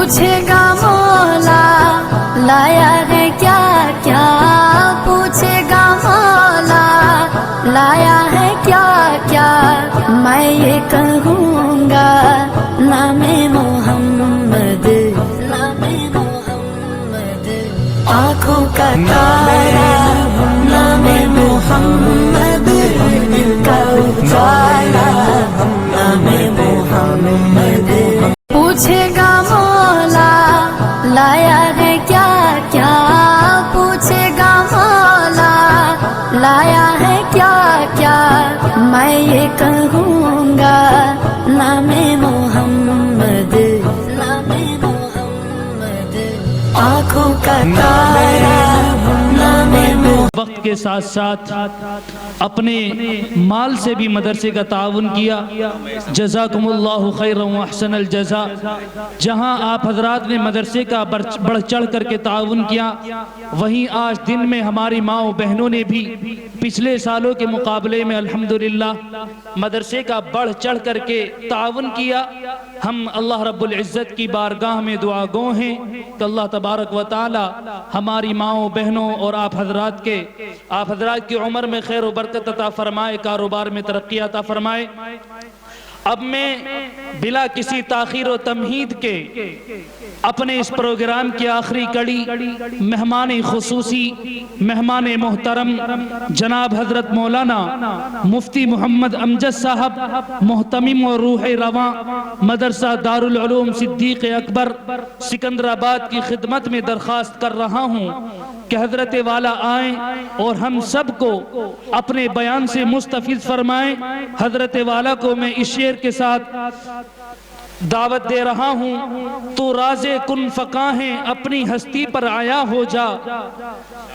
پوچھے گا مولا لایا ہے کیا کیا، پوچھے گا مولا لایا ہے کیا کیا، میں یہ کہوں گا نام محمد، نام محمد، آنکھوں کا تارا نام محمد، دل کا اجالا نام محمد، پوچھے گا مولا لایا ہے کیا کیا، پوچھے گا مولا لایا ہے کیا کیا، میں یہ کہوں گا نام محمد، نام محمد، آنکھوں کا تارا نام محمد۔ وقت کے ساتھ ساتھ اپنے مال سے بھی مدرسے کا تعاون کیا، جزاکم اللہ خیرا و احسن الجزا۔ جہاں آپ حضرات نے مدرسے کا بڑھ چڑھ کر کے تعاون کیا، وہیں آج دن میں ہماری ماں و بہنوں نے بھی پچھلے سالوں کے مقابلے میں الحمدللہ مدرسے کا بڑھ چڑھ کر کے تعاون کیا۔ ہم اللہ رب العزت کی بارگاہ میں دعا گو ہیں کہ اللہ تبارک و تعالی ہماری ماں و بہنوں اور آپ حضرات کی عمر میں خیر و برکت عطا فرمائے، کاروبار میں ترقی عطا فرمائے۔ اب میں بلا کسی تاخیر و تمہید کے اپنے اس پروگرام کی آخری کڑی مہمان خصوصی، مہمان محترم جناب حضرت مولانا مفتی محمد امجد صاحب، محتمم و روح رواں مدرسہ دارالعلوم صدیق اکبر سکندرآباد کی خدمت میں درخواست کر رہا ہوں کہ حضرت والا آئیں اور ہم سب کو اپنے بیان سے مستفیض فرمائیں۔ حضرت والا کو میں اس شعر کے ساتھ دعوت دے رہا ہوں، تو راز کن فقاں ہے اپنی ہستی پر آیا ہو جا،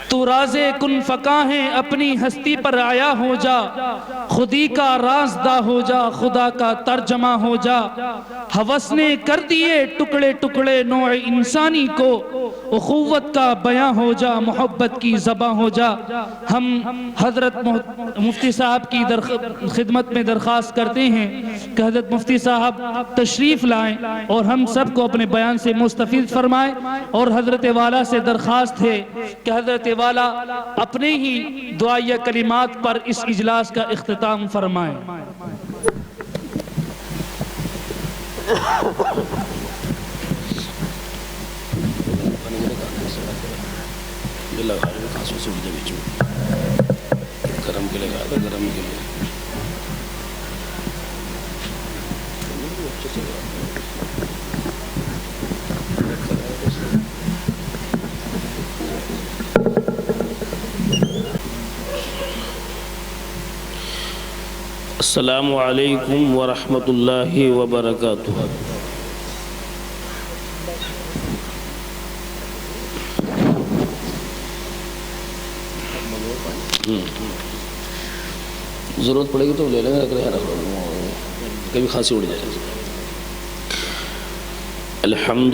تو راز کن فقاں ہے اپنی ہستی پر آیا ہو جا، خودی کا رازدہ ہو جا، خدا کا ترجمہ ہو جا، ہوس نے کر دیے ٹکڑے ٹکڑے نوع انسانی کو، اخوت کا بیاں ہو جا، محبت کی زباں ہو جا۔ ہم حضرت مفتی صاحب کی خدمت میں درخواست کرتے ہیں کہ حضرت مفتی صاحب تشریف لائیں اور ہم سب کو اپنے بیان سے مستفیض فرمائیں، اور حضرت والا سے درخواست ہے کہ حضرت والا اپنے ہی دعائیہ کلمات پر اس اجلاس کا اختتام فرمائیں۔ گرم کے لگا تھا، گرم کے لیے السلام علیکم ورحمۃ اللہ وبرکاتہ۔ ضرورت پڑے گی تو لے لیں گے، کبھی کھانسی اڑ جائے۔ الحمد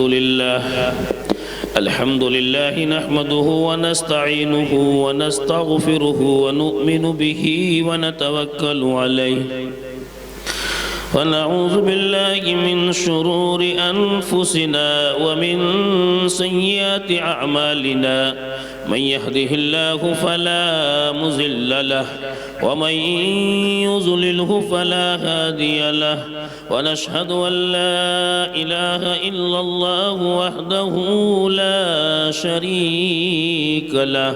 للہ نحمده ونستعینه ونستغفره ونؤمن به ونتوکل علیہ، ونعوذ باللہ من شرور انفسنا ومن سیئات اعمالنا، من يهده الله فلا مضل له ومن يضلله فلا هادي له، ونشهد أن لا إله إلا الله وحده لا شريك له،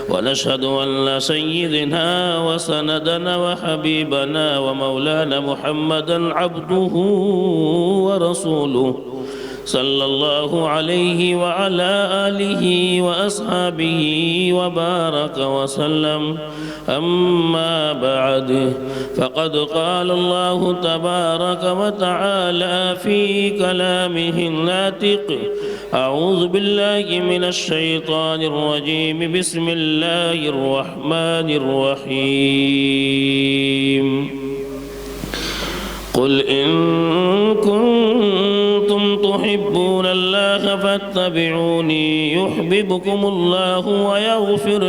ونشهد أن سيدنا وسندنا وحبيبنا ومولانا محمدا عبده ورسوله صلی اللہ علیہ وعلى آلہ وأصحابہ وبارک وسلم، اما بعد فقد قال اللہ تبارک وتعالی فی کلامہ الناطق، اعوذ باللہ من الشیطان الرجیم، بسم اللہ الرحمن الرحیم، قل ان كنتم تحبون الله فاتبعوني يحببكم الله ويغفر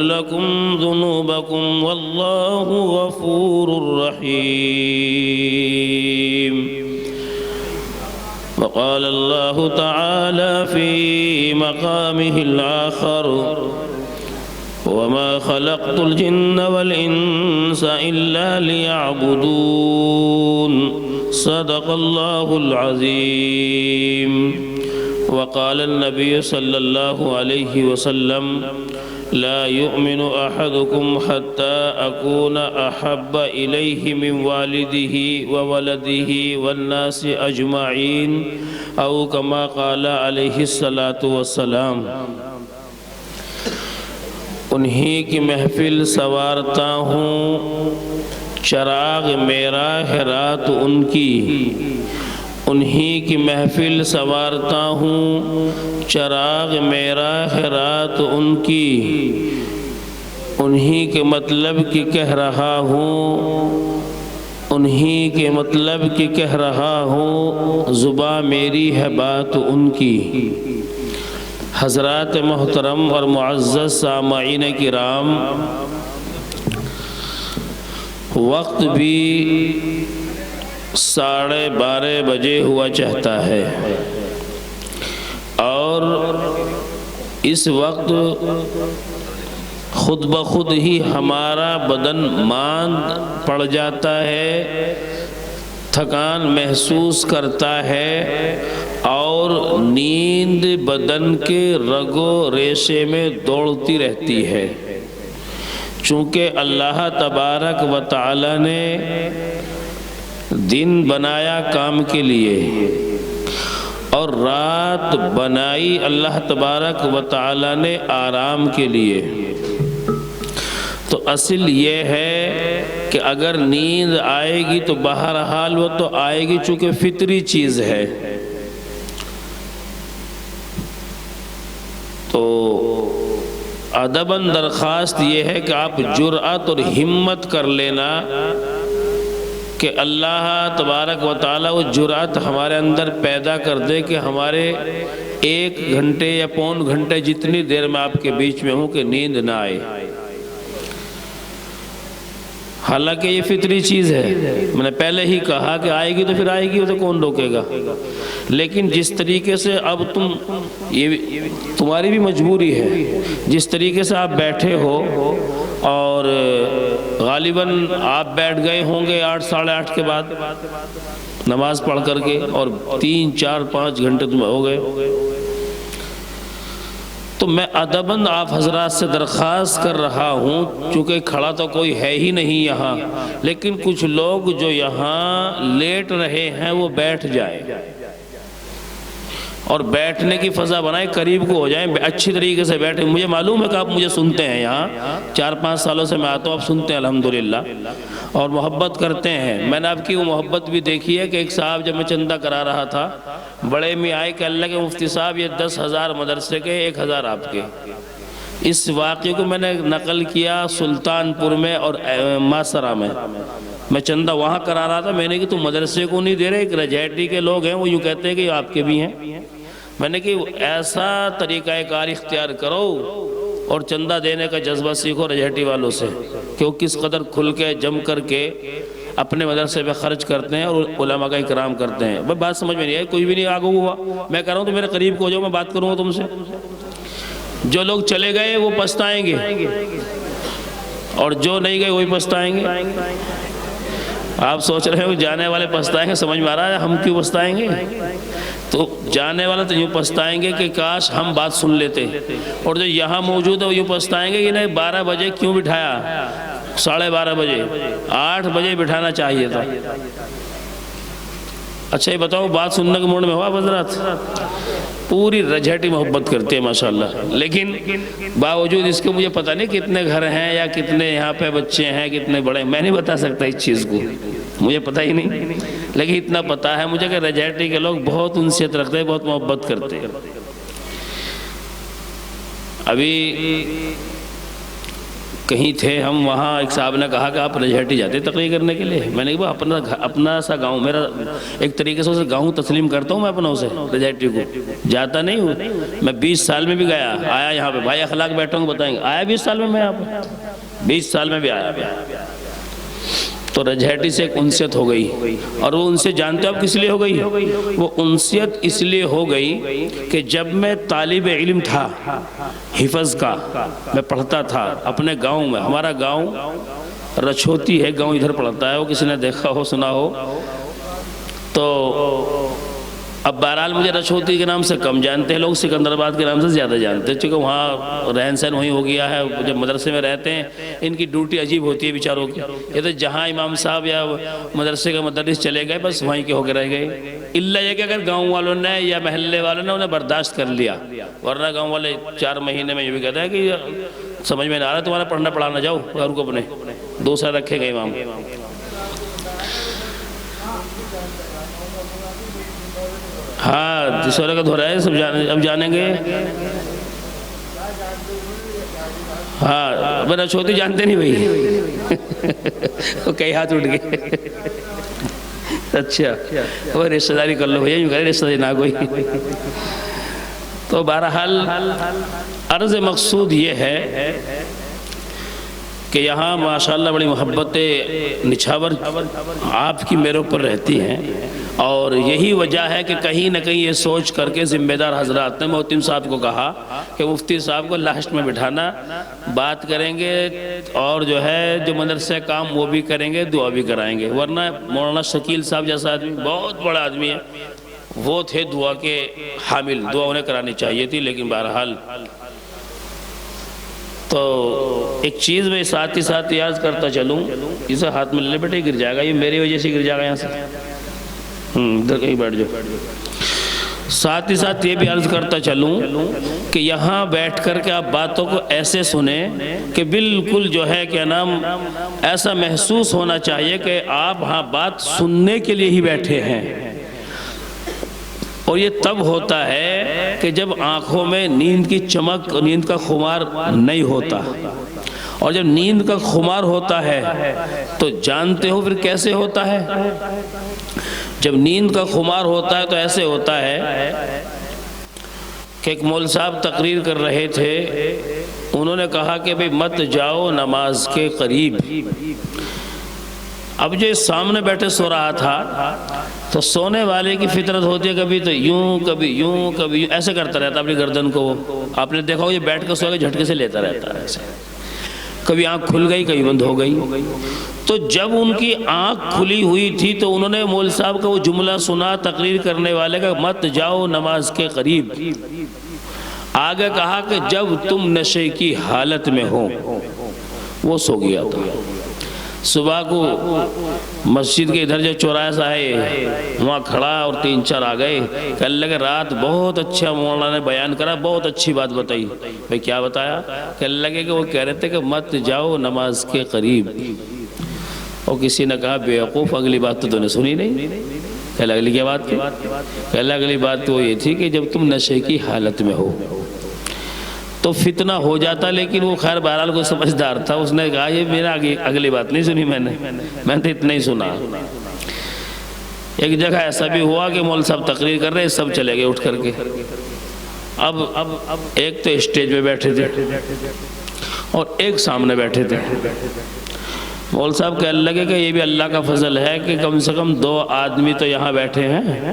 لكم ذنوبكم والله غفور رحيم۔ وقال الله تعالى في مقامه الآخر وما خلقت الجن والإنس إلا ليعبدون صدق الله العظيم. وقال النبي صلى الله عليه وسلم لا يؤمن أحدكم حتى أكون أحب إليه من والده وولده والناس أجمعين أو كما قال عليه الصلاة والسلام. انہی کی محفل سنوارتا ہوں، چراغ میرا ہے رات ان کی. انہی کی محفل سنوارتا ہوں، چراغ میرا ہے رات ان کی. انہی کے مطلب کی کہہ رہا ہوں، انہی کے مطلب کی کہہ رہا ہوں، زباں میری ہے بات ان کی. حضرات محترم اور معزز سامعین کرام، وقت بھی 12:30 بجے ہوا چاہتا ہے اور اس وقت خود بخود ہی ہمارا بدن ماند پڑ جاتا ہے، تھکان محسوس کرتا ہے اور نیند بدن کے رگو ریشے میں دوڑتی رہتی ہے. چونکہ اللہ تبارک و تعالی نے دن بنایا کام کے لیے اور رات بنائی اللہ تبارک و تعالی نے آرام کے لیے. تو اصل یہ ہے کہ اگر نیند آئے گی تو بہرحال وہ تو آئے گی، چونکہ فطری چیز ہے. تو ادباً درخواست یہ ہے کہ آپ جرأت اور ہمت کر لینا کہ اللہ تبارک و تعالیٰ وہ جرأت ہمارے اندر پیدا کر دے کہ ہمارے 1 گھنٹے یا پون گھنٹے جتنی دیر میں آپ کے بیچ میں ہوں کہ نیند نہ آئے. حالانکہ یہ فطری چیز ہے، میں نے پہلے ہی کہا کہ آئے گی تو پھر آئے گی، وہ تو کون روکے گا. لیکن جس طریقے سے اب یہ تمہاری بھی مجبوری ہے، جس طریقے سے آپ بیٹھے ہو اور غالباً آپ بیٹھ گئے ہوں گے 8 ساڑھے 8 کے بعد نماز پڑھ کر کے اور 3 4 5 گھنٹے تمہیں ہو گئے. تو میں ادباً آپ حضرات سے درخواست کر رہا ہوں، چونکہ کھڑا تو کوئی ہے ہی نہیں یہاں، لیکن کچھ لوگ جو یہاں لیٹ رہے ہیں وہ بیٹھ جائیں اور بیٹھنے کی فضا بنائیں، قریب کو ہو جائیں، اچھی طریقے سے بیٹھیں. مجھے معلوم ہے کہ آپ مجھے سنتے ہیں، یہاں 4-5 سالوں سے میں آتا ہوں، آپ سنتے ہیں الحمدللہ اور محبت کرتے ہیں. میں نے آپ کی وہ محبت بھی دیکھی ہے کہ ایک صاحب جب میں چندہ کرا رہا تھا، بڑے میں آئے کہ اللہ کے مفتی صاحب یہ 10,000 مدرسے کے 1,000 آپ کے. اس واقعے کو میں نے نقل کیا سلطان پور میں اور ماسرہ میں چندہ وہاں کرا رہا تھا. میں نے کہ تم مدرسے کو نہیں دے رہے، ایک رجیٹی کے لوگ ہیں وہ یوں کہتے ہیں کہ آپ کے بھی ہیں. میں نے کہ ایسا طریقہ کار اختیار کرو اور چندہ دینے کا جذبہ سیکھو رجیٹی والوں سے کہ وہ کس قدر کھل کے جم کر کے اپنے مدرسے پہ خرچ کرتے ہیں اور علماء کا اکرام کرتے ہیں. بات سمجھ میں نہیں آئی، کوئی بھی نہیں آگے ہوا. میں کہہ رہا ہوں تو میرے قریب کو ہو جاؤ، میں بات کروں گا تم سے. جو لوگ چلے گئے وہ پچھتائیں گے اور جو نہیں گئے وہی پچھتائیں گے. آپ سوچ رہے ہو جانے والے پچھتائیں گے، سمجھ میں آ رہا ہے ہم کیوں پچھتائیں گے؟ تو جانے والے تو یوں پچھتائیں گے کہ کاش ہم بات سن لیتے، اور جو یہاں موجود ہے وہ یوں پچھتائیں گے کہ انہیں 12 بجے کیوں بٹھایا، 12:30 بجے 8 بجے بٹھانا چاہیے تھا. اچھا یہ بتاؤ بات سننے کے موڈ میں ہوا حضرات؟ پوری رجھٹی محبت کرتے ہیں ماشاءاللہ. لیکن باوجود اس کے مجھے پتہ نہیں کتنے گھر ہیں یا کتنے یہاں پہ بچے ہیں، کتنے بڑے، میں نہیں بتا سکتا اس چیز کو، مجھے پتہ ہی نہیں. لیکن اتنا پتہ ہے مجھے کہ رجھٹی کے لوگ بہت انسیت رکھتے ہیں، بہت محبت کرتے ہیں. ابھی کہیں تھے ہم، وہاں ایک صاحب نے کہا کہ آپ رجھٹی جاتے تقریر کرنے کے لیے. میں نے کہا اپنا سا گاؤں، میرا ایک طریقے سے اسے گاؤں تسلیم کرتا ہوں میں اپنا، اسے رجھٹی کو جاتا نہیں ہوں. میں 20 سال میں بھی گیا، آیا یہاں پہ بھائی اخلاق بیٹھوں گے بتائیں گے، آیا 20 سال میں، میں یہاں پہ 20 سال میں بھی آیا. تو رجھیٹی سے ایک انسیت ہو گئی، اور وہ انسیت جانتے ہو آپ کس لیے ہو گئی؟ وہ انسیت اس لیے ہو گئی کہ جب میں طالب علم تھا حفظ کا، میں پڑھتا تھا اپنے گاؤں میں، ہمارا گاؤں رچھوتی ہے، گاؤں ادھر پڑتا ہے، وہ کسی نے دیکھا ہو سنا ہو تو اب بہرحال مجھے رچھوتی کے نام سے کم جانتے ہیں لوگ، سکندرآباد کے نام سے زیادہ جانتے ہیں، چونکہ وہاں رہن سہن وہیں ہو گیا ہے، جب مدرسے میں رہتے ہیں ان کی ڈیوٹی عجیب ہوتی ہے بیچاروں کی، یہ تو جہاں امام صاحب یا مدرسے کا مدرس چلے گئے بس وہیں کے ہو کے رہ گئے، الا یہ کہ اگر گاؤں والوں نے یا محلے والوں نے انہیں برداشت کر لیا، ورنہ گاؤں والے 4 مہینے میں یہ بھی کہتے ہیں کہ سمجھ میں نہ آ رہا تمہارا پڑھنا پڑھانا، جاؤ گھر کو اپنے، دوسرا رکھے گئے امام۔ ہاں جس والا کا دھورا ہے سب اب جانیں گے، ہاں میرا چھوٹی جانتے نہیں بھائی، کئی ہاتھ اٹھ گئے، اچھا وہ رشتہ داری کر لو بھیا، یوں کرے رشتہ داری نہ کوئی۔ تو بہرحال عرض مقصود یہ ہے کہ یہاں ماشاءاللہ بڑی محبت نچھاور آپ کی میرے اوپر رہتی ہیں، اور یہی وجہ ہے کہ کہیں نہ کہیں یہ سوچ کر کے ذمہ دار حضرات نے محتم صاحب کو کہا کہ مفتی صاحب کو لاسٹ میں بٹھانا، بات کریں گے اور جو ہے جو مدرسے کام وہ بھی کریں گے، دعا بھی کرائیں گے، ورنہ مولانا شکیل صاحب جیسا آدمی بہت بڑا آدمی ہے، وہ تھے دعا کے حامل، دعا انہیں کرانی چاہیے تھی، لیکن بہرحال تو ایک چیز میں ساتھ ہی ساتھ یاد کرتا چلوں، اسے ہاتھ میں لے بیٹے گر جائے گا، یہ میری وجہ سے گر جائے گا، یہاں سے ادھر کہیں بیٹھ جاؤ۔ ساتھ ہی ساتھ یہ بھی عرض کرتا چلوں کہ یہاں بیٹھ کر کے آپ باتوں کو ایسے سنیں کہ بالکل جو ہے کیا نام ایسا محسوس ہونا چاہیے کہ آپ ہاں بات سننے کے لیے ہی بیٹھے ہیں، اور یہ تب ہوتا ہے کہ جب آنکھوں میں نیند کی چمک، نیند کا خمار نہیں ہوتا، اور جب نیند کا خمار ہوتا ہے تو جانتے ہو پھر کیسے ہوتا ہے؟ جب نیند کا خمار ہوتا ہے تو ایسے ہوتا ہے کہ ایک مول صاحب تقریر کر رہے تھے، انہوں نے کہا کہ بھئی مت جاؤ نماز کے قریب۔ اب جو سامنے بیٹھے سو رہا تھا تو سونے والے کی فطرت ہوتی ہے کبھی تو یوں کبھی یوں کبھی یوں، ایسے کرتا رہتا اپنی گردن کو، آپ نے دیکھا ہو یہ بیٹھ کے سو کے جھٹکے سے لیتا رہتا ہے ایسے، کبھی آنکھ کھل گئی کبھی بند ہو گئی۔ تو جب ان کی آنکھ کھلی ہوئی تھی تو انہوں نے مول صاحب کا وہ جملہ سنا تقریر کرنے والے کا، مت جاؤ نماز کے قریب، آگے کہا کہ جب تم نشے کی حالت میں ہو، وہ سو گیا تھا۔ صبح کو مسجد کے ادھر جو چوراہا سا ہے وہاں کھڑا اور 3-4 آ گئے، کہ اللہ کے رات بہت اچھا مولانا نے بیان کرا، بہت اچھی بات بتائی۔ بھئی کیا بتایا؟ کہ اللہ کے کہ وہ کہہ رہے تھے کہ مت جاؤ نماز کے قریب، اور کسی نے کہا بیوقوف اگلی بات تو نے سنی نہیں۔ کہ اگلی کیا بات تھی؟ کہ اگلی بات تو یہ تھی کہ جب تم نشے کی حالت میں ہو تو فتنہ ہو جاتا، لیکن وہ خیر بہرحال کو سمجھدار تھا، اس نے کہا یہ میرا اگلی بات نہیں سنی میں نے تو اتنا ہی سنا۔ ایک جگہ ایسا بھی ہوا کہ مول صاحب تقریر کر رہے، سب چلے گئے اٹھ کر کے۔ اب ایک تو اسٹیج پہ بیٹھے تھے اور ایک سامنے بیٹھے تھے۔ مول صاحب کہنے لگے کہ یہ بھی اللہ کا فضل ہے کہ کم سے کم 2 آدمی تو یہاں بیٹھے ہیں،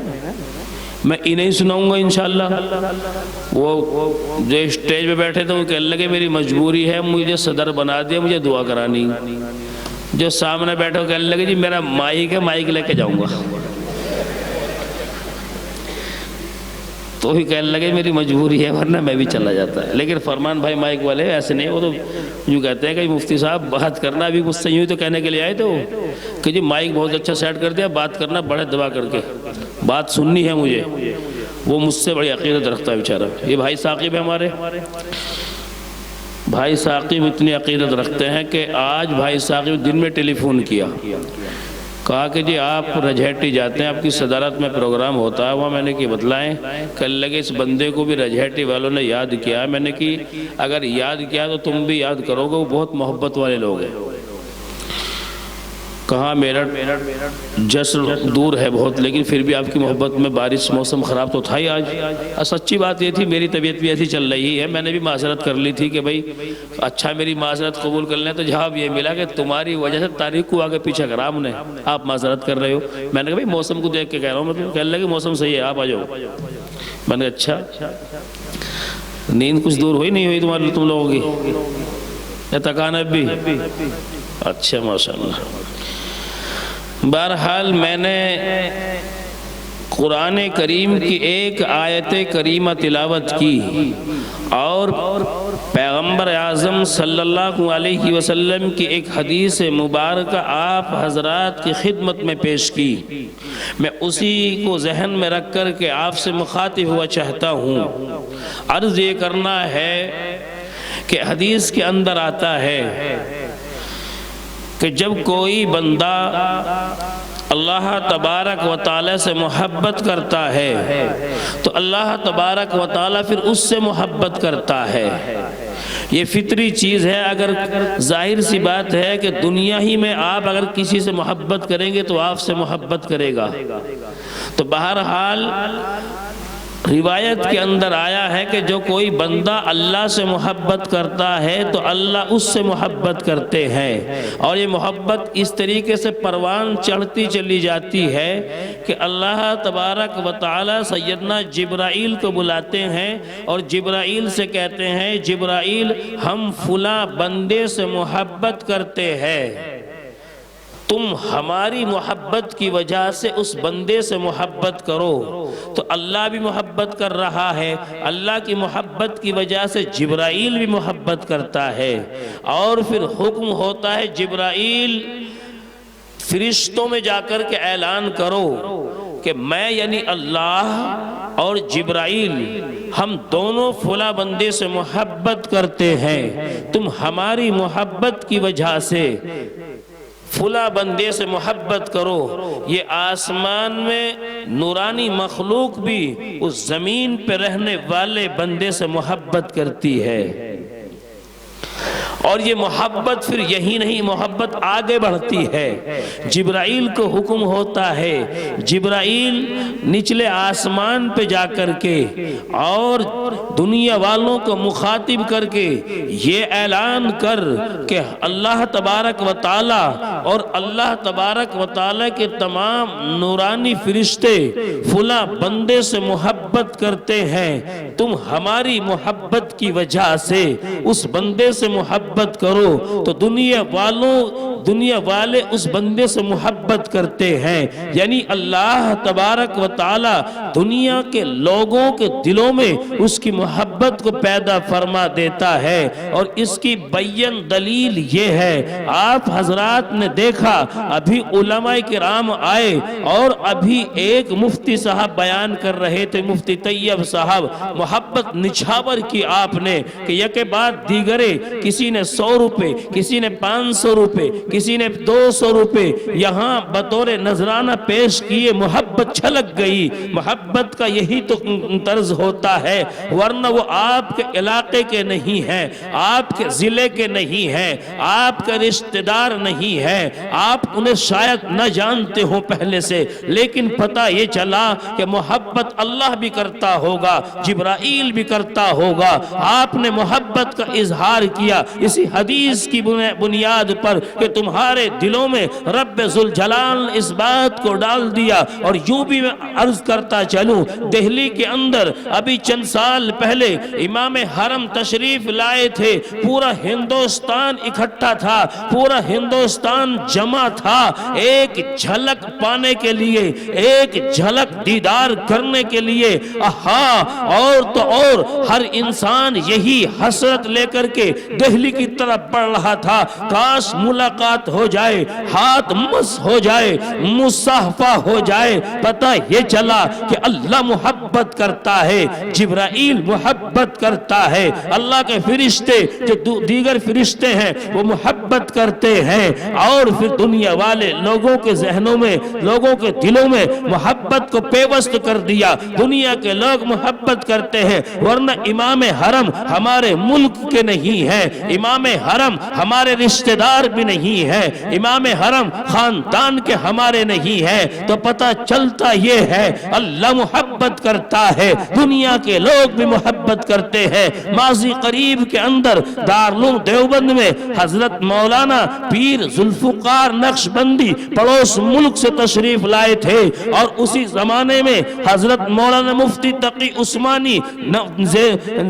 میں انہیں سناؤں گا انشاءاللہ۔ وہ جو اسٹیج پہ بیٹھے تھے وہ کہنے لگے میری مجبوری ہے، مجھے صدر بنا دیا، مجھے دعا کرانی۔ جو سامنے بیٹھے وہ کہنے لگے جی میرا مائک ہے، مائک لے کے جاؤں گا۔ تو ہی کہنے لگے میری مجبوری ہے ورنہ میں بھی چلا جاتا ہے۔ لیکن فرمان بھائی مائک والے ایسے نہیں، وہ تو یوں کہتے ہیں کہ مفتی صاحب بات کرنا، ابھی مجھ سے یوں تو کہنے کے لیے آئے تو کہ جی مائک بہت اچھا سیٹ کر دیا، بات کرنا بڑے دبا کر کے، بات سننی ہے مجھے۔ وہ مجھ سے بڑی عقیدت رکھتا ہے بیچارہ۔ یہ بھائی ثاقب ہے ہمارے، بھائی ثاقب اتنی عقیدت رکھتے ہیں کہ آج بھائی ثاقب دن میں ٹیلی فون کیا، کہا کہ جی آپ رجھیٹی جاتے ہیں، آپ کی صدارت میں پروگرام ہوتا ہے وہاں، میں نے کہ بتلائیں کہ لگے اس بندے کو بھی رجھیٹی والوں نے یاد کیا ہے۔ میں نے کہ اگر یاد کیا تو تم بھی یاد کرو گے، وہ بہت محبت والے لوگ ہیں۔ کہاں میرٹھ جسر دور ہے بہت، لیکن پھر بھی آپ کی محبت میں بارش موسم خراب تو تھا ہی آج۔ سچی بات یہ تھی، میری طبیعت بھی ایسی چل رہی ہے، میں نے بھی معذرت کر لی تھی کہ بھائی اچھا میری معذرت قبول کر لیں، تو جواب یہ ملا کہ تمہاری وجہ سے تاریخ کو آگے پیچھے کرا ہم نے، آپ معذرت کر رہے ہو۔ میں نے کہا بھائی موسم کو دیکھ کے کہہ رہا ہوں، میں کہنے لگا کہ موسم صحیح ہے، آپ آ جاؤ۔ میں نے کہا اچھا، نیند کچھ دور ہوئی نہیں ہوئی تم لوگوں کی، یا تکان اب بھی؟ اچھا ماشاءاللہ۔ بہرحال میں نے قرآن کریم کی ایک آیت کریمہ تلاوت کی اور پیغمبر اعظم صلی اللہ علیہ وسلم کی ایک حدیث مبارکہ آپ حضرات کی خدمت میں پیش کی۔ میں اسی کو ذہن میں رکھ کر کے آپ سے مخاطب ہوا چاہتا ہوں۔ عرض یہ کرنا ہے کہ حدیث کے اندر آتا ہے کہ جب کوئی بندہ اللہ تبارک و تعالی سے محبت کرتا ہے تو اللہ تبارک و تعالی پھر اس سے محبت کرتا ہے۔ یہ فطری چیز ہے، اگر ظاہر سی بات ہے کہ دنیا ہی میں آپ اگر کسی سے محبت کریں گے تو آپ سے محبت کرے گا۔ تو بہرحال روایت کے اندر آیا ہے کہ جو کوئی بندہ اللہ سے محبت کرتا ہے تو اللہ اس سے محبت کرتے ہیں، اور یہ محبت اس طریقے سے پروان چڑھتی چلی جاتی ہے کہ اللہ تبارک و تعالی سیدنا جبرائیل کو بلاتے ہیں اور جبرائیل سے کہتے ہیں جبرائیل ہم فلاں بندے سے محبت کرتے ہیں، تم ہماری محبت کی وجہ سے اس بندے سے محبت کرو۔ تو اللہ بھی محبت کر رہا ہے، اللہ کی محبت کی وجہ سے جبرائیل بھی محبت کرتا ہے، اور پھر حکم ہوتا ہے جبرائیل فرشتوں میں جا کر کے اعلان کرو کہ میں یعنی اللہ اور جبرائیل ہم دونوں فلاں بندے سے محبت کرتے ہیں، تم ہماری محبت کی وجہ سے فلاں بندے سے محبت کرو۔ یہ آسمان میں نورانی مخلوق بھی اس زمین پہ رہنے والے بندے سے محبت کرتی ہے، اور یہ محبت پھر یہی نہیں، محبت آگے بڑھتی ہے۔ جبرائیل کو حکم ہوتا ہے، جبرائیل نچلے آسمان پہ جا کر کے اور دنیا والوں کو مخاطب کر کے یہ اعلان کر کہ اللہ تبارک و تعالی اور اللہ تبارک و تعالی کے تمام نورانی فرشتے فلاں بندے سے محبت کرتے ہیں، تم ہماری محبت کی وجہ سے اس بندے سے محبت کرو۔ تو دنیا والے اس بندے سے محبت کرتے ہیں، یعنی اللہ تبارک و تعالی دنیا کے لوگوں کے دلوں میں اس کی محبت کو پیدا فرما دیتا ہے۔ اور اس کی بیان دلیل یہ ہے، آپ حضرات نے دیکھا ابھی علماء کرام آئے اور ابھی ایک مفتی صاحب بیان کر رہے تھے، مفتی طیب صاحب، محبت نچھاور کی آپ نے کہ یکے بعد دیگرے، کسی نے 100 روپے، کسی نے 500 روپے، کسی نے 200 روپے یہاں بطور نذرانہ پیش کیے، محبت چھلک گئی۔ محبت کا یہی تو طرز ہوتا ہے، ورنہ وہ آپ کے علاقے کے نہیں ہیں، آپ کے ضلع کے نہیں ہیں، آپ کے رشتہ دار نہیں ہیں، آپ انہیں شاید نہ جانتے ہوں پہلے سے، لیکن پتہ یہ چلا کہ محبت اللہ بھی کرتا ہوگا، جبرائیل بھی کرتا ہوگا۔ آپ نے محبت کا اظہار کیا اسی حدیث کی بنیاد پر کہ تمہارے دلوں میں رب ذوالجلال اس بات کو ڈال دیا۔ اور یوں بھی میں عرض کرتا چلوں، دہلی کے اندر ابھی چند سال پہلے امام حرم تشریف لائے تھے، پورا ہندوستان اکٹھا تھا، پورا ہندوستان جمع تھا ایک جھلک پانے کے لیے، ایک جھلک دیدار کرنے کے لیے۔ اور تو اور ہر انسان یہی حسرت لے کر کے دہلی کی طرف بڑھ رہا تھا، کاش ملاقات ہو جائے، ہاتھ مس ہو جائے، مصافحہ ہو جائے۔ پتہ یہ چلا کہ اللہ محبت کرتا ہے، جبرائیل محبت کرتا ہے، اللہ کے فرشتے جو دیگر فرشتے ہیں وہ محبت کرتے ہیں، اور پھر دنیا والے لوگوں کے ذہنوں میں، لوگوں کے دلوں میں محبت کو پیوست کر دیا۔ دنیا کے لوگ محبت کرتے ہیں، ورنہ امام حرم ہمارے ملک کے نہیں ہیں، امام حرم ہمارے رشتہ دار بھی نہیں نہیں ہے, امام حرم خاندان کے ہمارے نہیں ہے, تو پتہ چلتا یہ ہے اللہ محبت کرتا ہے, دنیا کے لوگ بھی محبت کرتے ہیں. ماضی قریب کے اندر دارالعلوم دیوبند میں حضرت مولانا پیر ذوالفقار نقشبندی پڑوس ملک سے تشریف لائے تھے, اور اسی زمانے میں حضرت مولانا مفتی تقی عثمانی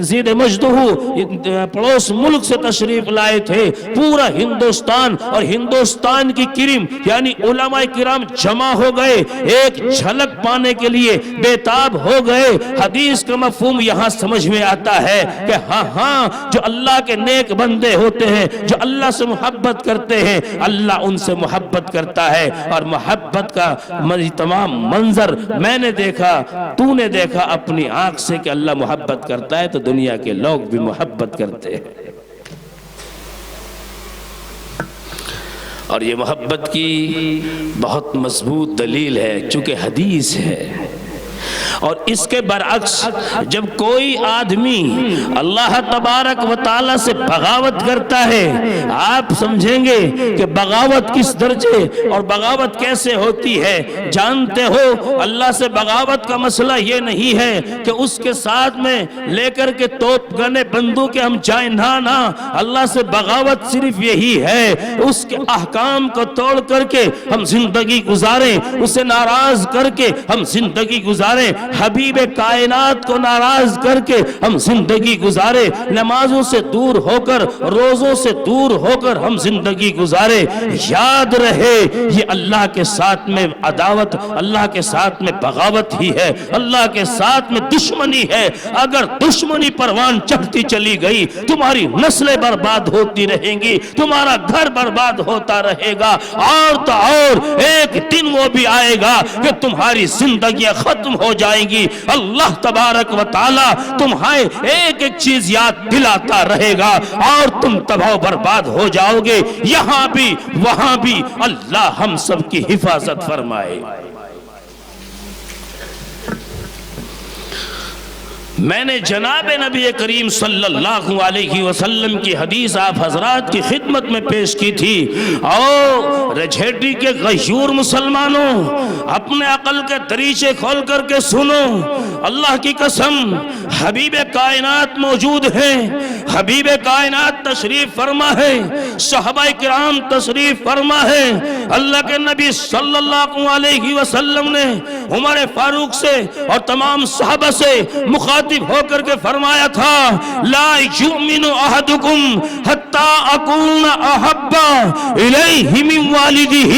زید مجدہ پڑوس ملک سے تشریف لائے تھے. پورا ہندوستان اور ہندوستان کی کریم یعنی علماء کرام جمع ہو گئے, ایک جھلک پانے کے لیے بےتاب ہو گئے. حدیث کا مفہوم یہاں سمجھ میں آتا ہے کہ ہاں جو اللہ کے نیک بندے ہوتے ہیں, جو اللہ سے محبت کرتے ہیں, اللہ ان سے محبت کرتا ہے. اور محبت کا تمام منظر میں نے دیکھا, تو نے دیکھا اپنی آنکھ سے کہ اللہ محبت کرتا ہے, تو دنیا کے لوگ بھی محبت کرتے ہیں. اور یہ محبت کی بہت مضبوط دلیل ہے, چونکہ حدیث ہے. اور اس کے برعکس جب کوئی آدمی اللہ تبارک و تعالی سے بغاوت کرتا ہے, آپ سمجھیں گے کہ بغاوت کس درجے اور بغاوت کیسے ہوتی ہے. جانتے ہو اللہ سے بغاوت کا مسئلہ یہ نہیں ہے کہ اس کے ساتھ میں لے کر کے توپ گنے بندوقیں ہم جائیں, نہ اللہ سے بغاوت صرف یہی ہے اس کے احکام کو توڑ کر کے ہم زندگی گزاریں, اسے ناراض کر کے ہم زندگی گزاریں, حبیب کائنات کو ناراض کر کے ہم زندگی گزارے, نمازوں سے دور ہو کر, روزوں سے دور ہو کر ہم زندگی گزارے. یاد رہے یہ اللہ کے ساتھ میں عداوت, اللہ کے ساتھ میں بغاوت ہی ہے, اللہ کے ساتھ میں دشمنی ہے. اگر دشمنی پروان چڑھتی چلی گئی, تمہاری نسلیں برباد ہوتی رہیں گی, تمہارا گھر برباد ہوتا رہے گا, اور تو اور ایک دن وہ بھی آئے گا کہ تمہاری زندگیاں ختم ہو جائیں گی. اللہ تبارک و تعالی تمہیں ایک ایک چیز یاد دلاتا رہے گا اور تم تباہ و برباد ہو جاؤ گے. یہاں بھی وہاں بھی اللہ ہم سب کی حفاظت فرمائے. میں نے جناب نبی کریم صلی اللہ علیہ وسلم کی حدیث آپ حضرات کی خدمت میں پیش کی تھی. اور رجھیٹی کے غیور مسلمانوں, اپنے عقل کے دریچے کھول کر کے سنو, اللہ کی قسم حبیب کائنات موجود ہیں, حبیب کائنات تشریف فرما ہے, صحابہ کرام تشریف فرما ہے. اللہ کے نبی صلی اللہ علیہ وسلم نے عمر فاروق سے اور تمام صحابہ سے مخاطب ہو کر کے فرمایا تھا, لا یؤمن احدکم حتی اکون احب الیہ من والدہ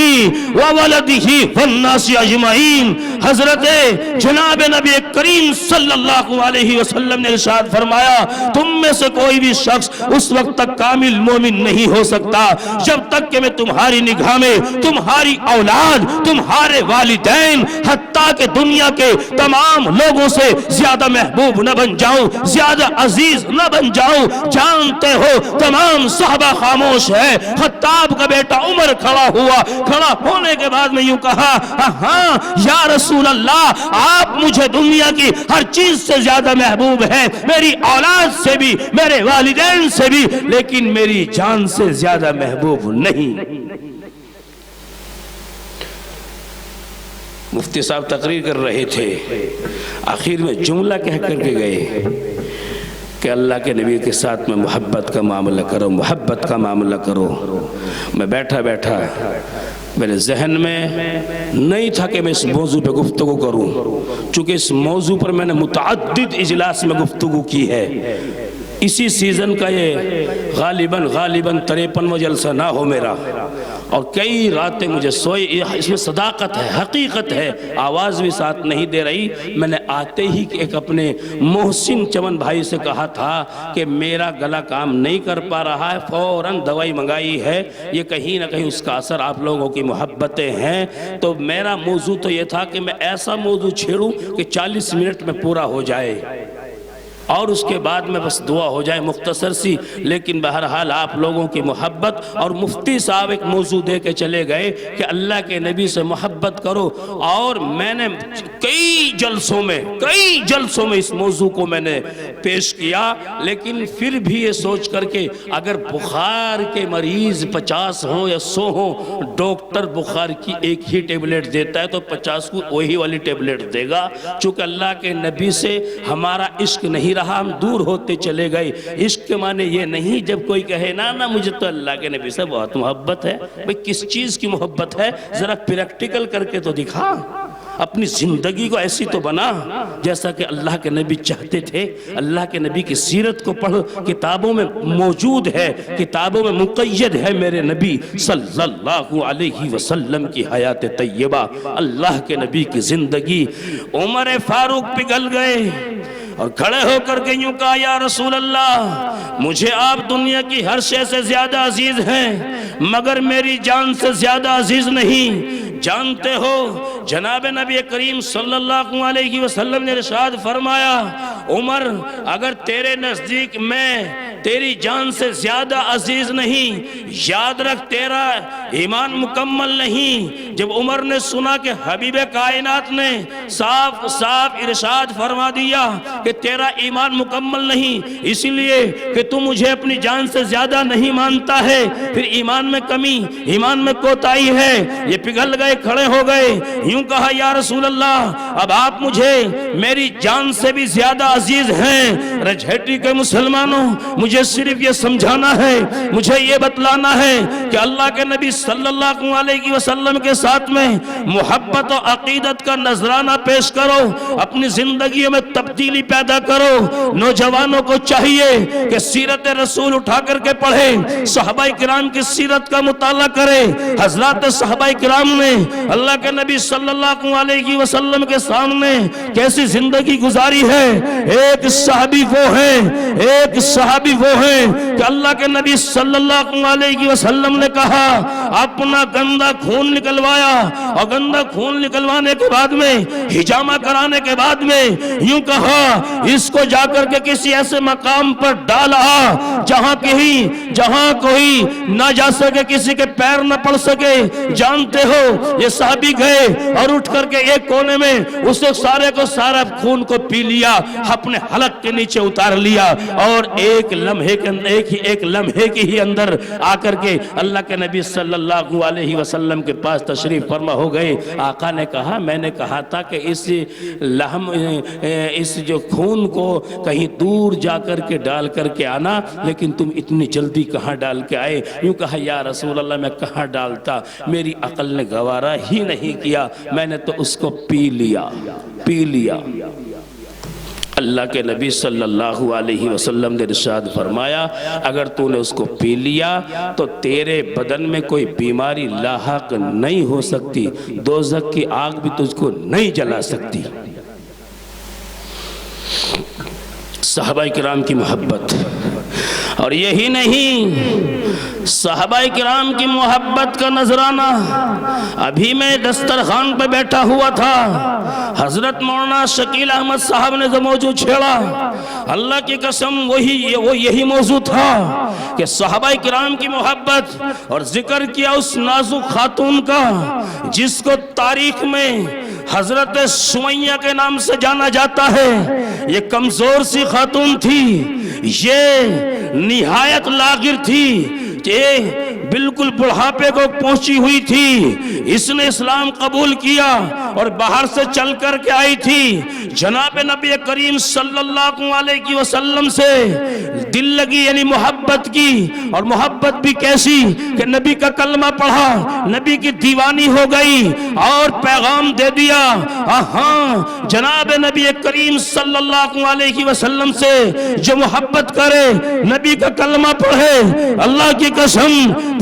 وولدہ والناس اجمعین. حضرت جناب نبی کریم صلی اللہ علیہ وسلم نے ارشاد فرمایا, تم میں سے کوئی بھی شخص اس وقت تک کامل مومن نہیں ہو سکتا جب تک کہ میں تمہاری نگاہ میں تمہاری اولاد, تمہارے والدین, حتیٰ کہ دنیا کے تمام لوگوں سے زیادہ محبوب نہ بن جاؤں, زیادہ عزیز نہ بن جاؤں. جانتے ہو تمام صحابہ خاموش ہے. خطاب کا بیٹا عمر کھڑا ہوا, کھڑا ہونے کے بعد میں یوں کہا, ہاں یا رسول اللہ, آپ مجھے دنیا کی ہر چیز سے زیادہ محبوب ہیں, میری اولاد سے بھی, میرے والدین سے بھی, لیکن میری جان سے زیادہ محبوب نہیں. مفتی صاحب تقریر کر رہے تھے, آخر میں جملہ کہہ کر کے گئے کہ اللہ کے نبی کے ساتھ میں محبت کا معاملہ کرو, محبت کا معاملہ کرو. میں بیٹھا میرے ذہن میں نہیں تھا کہ میں اس موضوع پہ گفتگو کروں, چونکہ اس موضوع پر میں نے متعدد اجلاس میں گفتگو کی ہے. اسی سیزن کا یہ غالباً 53واں جلسہ نہ ہو میرا, اور کئی راتیں مجھے سوئی. اس میں صداقت ہے, حقیقت ہے, آواز بھی ساتھ نہیں دے رہی. میں نے آتے ہی ایک اپنے محسن چمن بھائی سے کہا تھا کہ میرا گلا کام نہیں کر پا رہا ہے, فوراً دوائی منگائی ہے, یہ کہیں نہ کہیں اس کا اثر آپ لوگوں کی محبتیں ہیں. تو میرا موضوع تو یہ تھا کہ میں ایسا موضوع چھیڑوں کہ 40 منٹ میں پورا ہو جائے. اور اس کے بعد میں بس دعا ہو جائے مختصر سی، لیکن بہرحال آپ لوگوں کی محبت، اور مفتی صاحب ایک موضوع دے کے چلے گئے کہ اللہ کے نبی سے محبت کرو، اور میں نے کئی جلسوں میں اس موضوع کو میں نے پیش کیا، لیکن پھر بھی یہ سوچ کر کہ اگر بخار کے مریض 50 ہوں یا 100 ہوں، ڈاکٹر بخار کی ایک ہی ٹیبلیٹ دیتا ہے تو 50 کو وہی والی ٹیبلیٹ دے گا۔ چونکہ اللہ کے نبی سے ہمارا عشق نہیں رہا، ہم دور ہوتے چلے گئے۔ عشق کے معنی یہ نہیں جب کوئی کہے نا مجھے تو اللہ کے نبی سے بہت محبت ہے، بھئی کس چیز کی محبت ہے، ذرا پریکٹیکل کر کے تو دکھا، اپنی زندگی کو ایسی تو بنا جیسا کہ اللہ کے نبی چاہتے تھے۔ اللہ کے نبی کی سیرت کو پڑھو، کتابوں میں موجود ہے، کتابوں میں مقید ہے میرے نبی صلی اللہ علیہ وسلم کی حیات طیبہ، اللہ کے نبی کی زندگی۔ عمر فاروق پگھل گئے اور کھڑے ہو کر کے یوں کہا، یا رسول اللہ، مجھے آپ دنیا کی ہر شے سے زیادہ عزیز ہیں مگر میری جان سے زیادہ عزیز نہیں۔ جانتے ہو جناب نبی کریم صلی اللہ علیہ وسلم نے ارشاد فرمایا، عمر اگر تیرے نزدیک میں تیری جان سے زیادہ عزیز نہیں، یاد رکھ تیرا ایمان مکمل نہیں۔ جب عمر نے سنا کہ حبیب کائنات نے صاف صاف ارشاد فرما دیا کہ تیرا ایمان مکمل نہیں، اسی لیے کہ تو مجھے اپنی جان سے زیادہ نہیں مانتا ہے، پھر ایمان میں کمی، ایمان میں کوتاہی ہے، یہ پگھل گئے، کھڑے ہو گئے، یوں کہا، یا رسول اللہ، اب آپ مجھے میری جان سے بھی زیادہ عزیز ہیں۔ رجھٹی کے مسلمانوں، مجھے صرف یہ سمجھانا ہے، مجھے یہ بتلانا ہے کہ اللہ کے نبی صلی اللہ علیہ وسلم کے ساتھ میں محبت و عقیدت کا نذرانہ پیش کرو، اپنی زندگیوں میں تبدیلی پیدا کرو۔ نوجوانوں کو چاہیے کہ سیرت رسول اٹھا کر کے پڑھیں، صحابہ کرام کی سیرت کا مطالعہ کریں۔ حضرات صحابہ کرام نے اللہ کے نبی صلی اللہ علیہ وسلم کے سامنے کیسی زندگی گزاری ہے۔ ایک صحابی وہ ہیں کہ اللہ کے نبی صلی اللہ علیہ وسلم نے کہا، اپنا گندا خون نکلوایا، اور گندا خون نکلوانے کے بعد میں، حجامہ کرانے کے بعد میں یوں کہا، اس کو جا کر کے کسی ایسے مقام پر ڈالا جہاں کوئی نہ جا سکے، کسی کے پیر نہ پڑ سکے۔ جانتے ہو یہ صحابی گئے اور اٹھ کر کے ایک کونے میں اسے سارا خون کو پی لیا، اپنے حلق کے نیچے اتار لیا، اور ایک لمحے کے ہی اندر آ کر کے اللہ کے نبی صلی اللہ علیہ وسلم کے پاس تشریف فرما ہو گئے۔ آقا نے کہا، میں نے کہا تھا کہ اس جو خون کو کہیں دور جا کر کے ڈال کر کے آنا، لیکن تم اتنی جلدی کہاں ڈال کے آئے؟ یوں کہا، یا رسول اللہ، میں کہاں ڈالتا، میری عقل نے گوارا ہی نہیں کیا، میں نے تو اس کو پی لیا۔ اللہ کے نبی صلی اللہ علیہ وسلم نے ارشاد فرمایا، اگر تو نے اس کو پی لیا تو تیرے بدن میں کوئی بیماری لاحق نہیں ہو سکتی، دوزخ کی آگ بھی تجھ کو نہیں جلا سکتی۔ صحابہ کرام کی محبت، اور یہی نہیں، صحابہ کرام کی محبت کا نذرانہ ابھی میں دسترخوان پہ بیٹھا ہوا تھا، حضرت مولانا شکیل احمد صاحب نے جو موضوع چھیڑا، اللہ کی قسم وہ یہی موضوع تھا کہ صحابہ کرام کی محبت، اور ذکر کیا اس نازک خاتون کا جس کو تاریخ میں حضرت سمیہ کے نام سے جانا جاتا ہے۔ یہ کمزور سی خاتون تھی، یہ نہایت لاغر تھی، یہ بالکل بڑھاپے کو پہنچی ہوئی تھی، اس نے اسلام قبول کیا اور باہر سے چل کر کے آئی تھی۔ جناب نبی کریم صلی اللہ علیہ وسلم سے دل لگی، یعنی محبت کی، اور محبت بھی کیسی کہ نبی کا کلمہ پڑھا، نبی کی دیوانی ہو گئی اور پیغام دے دیا۔ ہاں، جناب نبی کریم صلی اللہ علیہ وسلم سے جو محبت کرے، نبی کا کلمہ پڑھے، اللہ کی قسم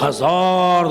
1000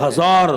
1000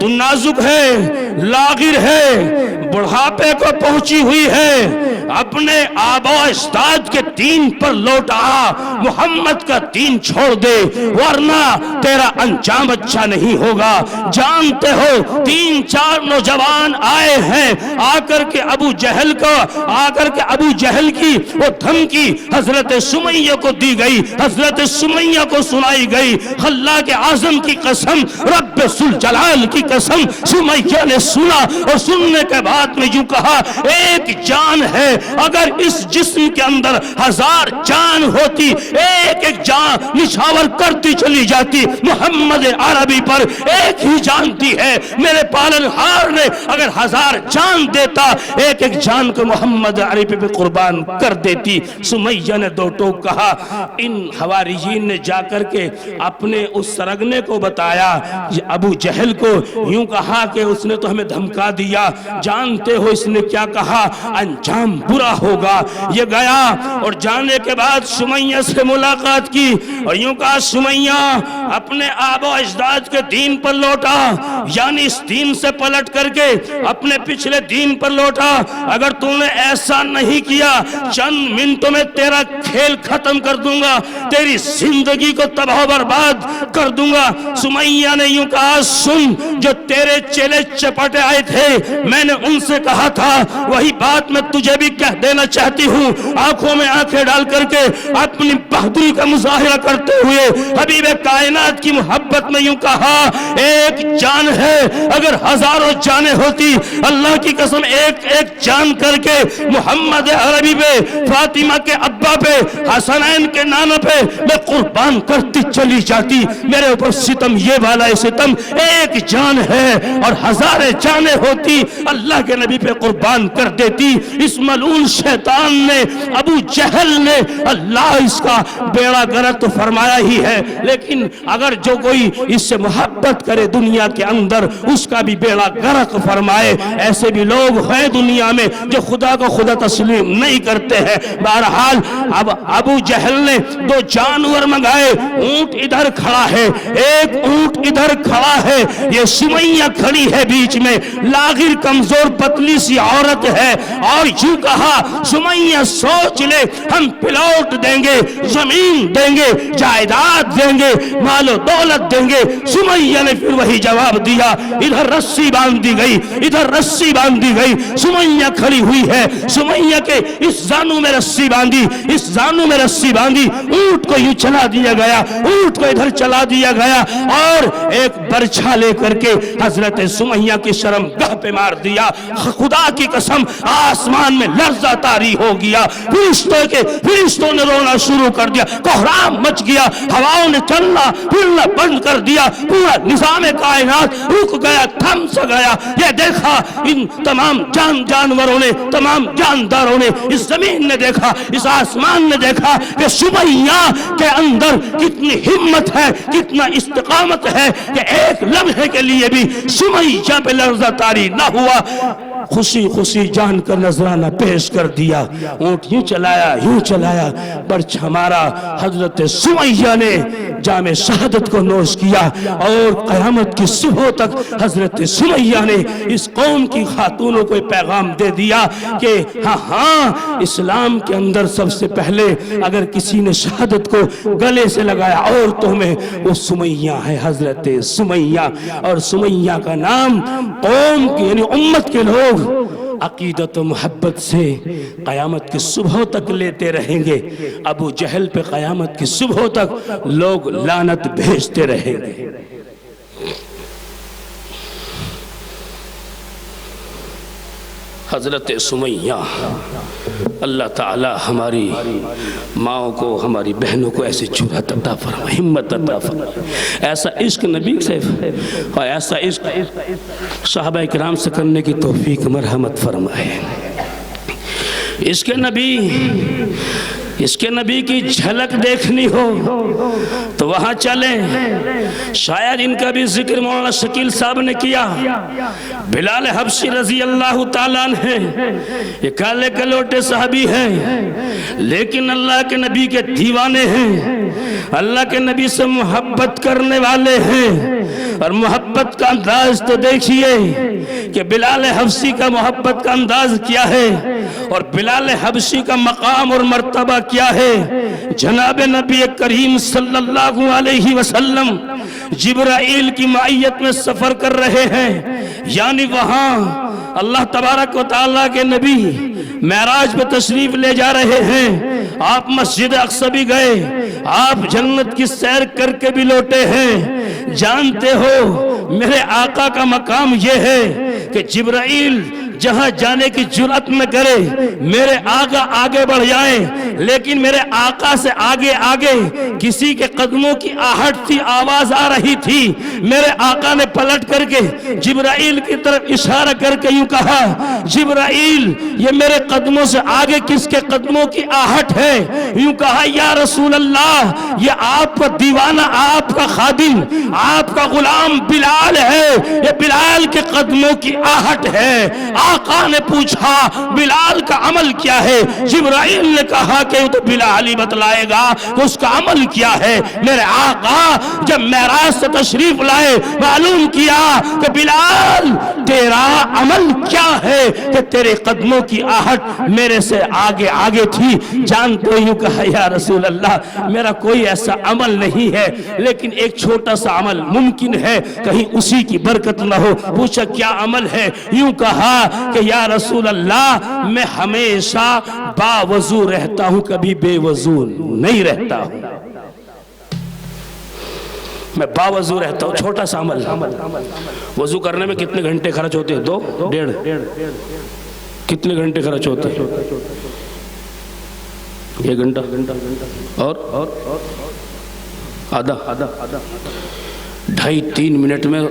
تو نازک ہے، لاغر ہے، بڑھاپے کو پہنچی ہوئی ہے، اپنے آبا اجداد کے دین پر لوٹ آ، محمد کا دین چھوڑ دے ورنہ تیرا انجام اچھا نہیں ہوگا۔ جانتے ہو 3-4 نوجوان آئے ہیں، آ کر کے ابو جہل کی وہ دھمکی حضرت سمیہ کو دی گئی، حضرت سمیہ کو سنائی گئی۔ اللہ کے اعظم کی قسم، رب ذوالجلال کی قسم، سمیہ نے سنا اور سننے کے بعد میں یوں کہا ایک جان ہے، اگر اس جسم کے اندر 1000 جان ہوتی، ایک ایک جان نچھاور کرتی چلی جاتی، محمد عربی پر ایک ہی جان دی ہے، میرے پالنہار نے اگر 1000 جان دیتا، ایک ایک جان کو محمد عربی پہ قربان کر دیتی۔ سمیہ نے 2 ٹوک کہا۔ ان حواریین نے جا کر کے اپنے اس سرگنے کو بتایا، ابو جہل کو، یوں کہا کہ اس نے تو ہمیں دھمکا دیا، جانتے ہو اس نے کیا کہا، انجام برا ہوگا۔ یہ گیا اور جانے کے بعد سمیہ سے ملاقات کی اور یوں کہا سمیہ اپنے آبا و اجداد کے دین پر لوٹا، یعنی اس دین سے پلٹ کر کے اپنے پچھلے دین پر لوٹا۔ اگر تم نے ایسا نہیں کیا چند منٹوں میں تیرا کھیل ختم کر دوں گا، تیری زندگی کو تباہ و برباد کر دوں گا۔ سمیہ نے یوں کہا سن، جو تیرے چیلے چپٹے آئے تھے میں نے ان سے کہا تھا وہی بات میں تجھے بھی کہہ دینا چاہتی ہوں۔ آنکھوں میں آنکھیں ڈال کر کے اپنی بہادری کا مظاہرہ کرتے ہوئے حبیب کائنات کی محبت میں یوں کہا ایک جان ہے، اگر 1000 جانیں ہوتی، اللہ کی قسم ایک ایک جان کر کے محمد عربی پہ، فاطمہ کے ابا پہ، حسنین کے نانا پہ میں قربان کرتی چلی جاتی۔ میرے اوپر ستم یہ والا ستم، ایک جان ہے اور 1000 جانیں ہوتی اللہ کے نبی پہ قربان کر دیتی۔ اس ملعون شیطان نے، ابو جہل نے، اللہ اس کا بیڑا گرک تو فرمایا ہی ہے، لیکن اگر جو کوئی اس سے محبت کرے دنیا کے اندر اس کا بھی بیڑا گرک فرمائے۔ ایسے بھی لوگ ہیں دنیا میں جو خدا کو خدا تسلیم نہیں کرتے ہیں۔ بہرحال اب ابو جہل نے 2 جانور منگائے، اونٹ ادھر کھڑا ہے، ایک اونٹ ادھر کھڑا ہے، یہ سمیہ کھڑی ہے بیچ میں، لاغر کمزور پتلی سی عورت ہے، اور یوں کہا سمیہ سوچ لے ہم پلاٹ دیں گے، زمین دیں گے، جائیداد دیں گے، مال و دولت دیں گے۔ سمیہ نے پھر وہی جواب دیا، ادھر رسی باندھ دی گئی، ادھر رسی باندھ دی گئی، سمیہ کھڑی ہوئی ہے، سمیہ کے اس زانو میں رسی باندھی، اس زانو میں رسی باندھی، اونٹ کو یوں چلا دیا گیا، اونٹ کو ادھر چلا دیا گیا، اور ایک برچھا لے کر کے حضرت سمیہ کی شرمگاہ پہ مار دیا۔ خدا کی قسم آسمان میں لرزہ طاری ہو گیا، فرشتوں نے رونا شروع کر دیا، کوہرام مچ گیا، ہواؤں نے چلنا پھرنا بند کر دیا، پورا نظام کائنات رک گیا، تھم سا گیا۔ یہ دیکھا ان تمام جانوروں نے، تمام جانداروں نے، اس زمین نے دیکھا، اس آسمان نے دیکھا کہ سمیہ کے اندر کتنی ہمت ہے، کتنا استقامت ہے کہ ایک لمحے کے لیے بھی سمیہ پہ لرزہ طاری نہ ہوا۔ خوشی خوشی جان کر نذرانہ پیش کر دیا، اونٹ یوں چلایا، برچھا مارا، حضرت سمیہ نے جام شہادت کو نوش کیا، اور قیامت کی صبح تک حضرت سمیہ نے اس قوم کی خاتونوں کو پیغام دے دیا کہ ہاں اسلام کے اندر سب سے پہلے اگر کسی نے شہادت کو گلے سے لگایا عورتوں میں وہ سمیہ ہے، حضرت سمیہ۔ اور سمیہ کا نام قوم کی یعنی امت کے لوگ عقیدت و محبت سے قیامت کی صبح تک لیتے رہیں گے۔ ابو جہل پہ قیامت کی صبح تک لوگ لعنت بھیجتے رہیں گے۔ حضرت سمیہ، اللہ تعالی ہماری ماں کو، ہماری بہنوں کو ایسی جرأت عطا فرمائے، ہمت عطا فرمائے، ایسا عشق نبی سے اور ایسا عشق صحابہ کرام سے کرنے کی توفیق مرحمت فرمائے۔ عشق نبی اس کے نبی کی جھلک دیکھنی ہو تو وہاں چلیں. شاید ان کا بھی ذکر مولانا شکیل صاحب نے کیا. بلال حبشی رضی اللہ تعالیٰ عنہ یہ کالے کلوٹے صحابی ہیں لیکن اللہ کے نبی کے دیوانے ہیں, اللہ کے نبی سے محبت کرنے والے ہیں. اور محبت کا انداز تو دیکھیے کہ بلال حبشی کا محبت کا انداز کیا ہے اور بلال حبشی کا مقام اور مرتبہ کیا ہے. جناب نبی کریم صلی اللہ علیہ وسلم جبرائیل کی معیت میں سفر کر رہے ہیں, یعنی وہاں اللہ تبارک و تعالیٰ کے نبی معراج پہ تشریف لے جا رہے ہیں. آپ مسجد اقصی بھی گئے, آپ جنت کی سیر کر کے بھی لوٹے ہیں. جانتے ہو میرے آقا کا مقام یہ ہے کہ جبرائیل جہاں جانے کی جرأت نہ کرے, میرے آقا آگے بڑھ جائیں, لیکن میرے آقا سے آگے آگے کسی کے قدموں کی آہٹ تھی, آواز آ رہی تھی. میرے آقا نے پلٹ کر کے جبرائیل کی طرف اشارہ کر کے یوں کہا, جبرائیل یہ میرے قدموں سے آگے کس کے قدموں کی آہٹ ہے؟ یوں کہا, یا رسول اللہ یہ آپ کا دیوانہ, آپ کا خادم, آپ کا غلام بلال ہے, یہ بلال کے قدموں کی آہٹ ہے. آقا نے پوچھا بلال کا عمل کیا ہے؟ جبرائیل نے کہا کہ وہ تو بلال ہی بتلائے گا کہ اس کا عمل کیا ہے. میرے آقا جب معراج سے تشریف لائے معلوم کیا کہ بلال تیرا عمل کیا ہے کہ تیرے قدموں کی آہٹ میرے سے آگے آگے تھی. جانتے یوں کہا, یا رسول اللہ میرا کوئی ایسا عمل نہیں ہے لیکن ایک چھوٹا سا عمل ممکن ہے, کہیں اسی کی برکت نہ ہو. پوچھا کیا عمل ہے؟ یوں کہا کہ یا رسول اللہ میں ہمیشہ باوضو رہتا ہوں, کبھی بے وضو نہیں رہتا ہوں. میں باوضو رہتا ہوں. چھوٹا سا عمل. وضو کرنے میں کتنے گھنٹے خرچ ہوتے ہیں؟ 2 1.5 کتنے گھنٹے خرچ ہوتے ہیں؟ 1 گھنٹہ اور آدھا 2.5-3 منٹ میں,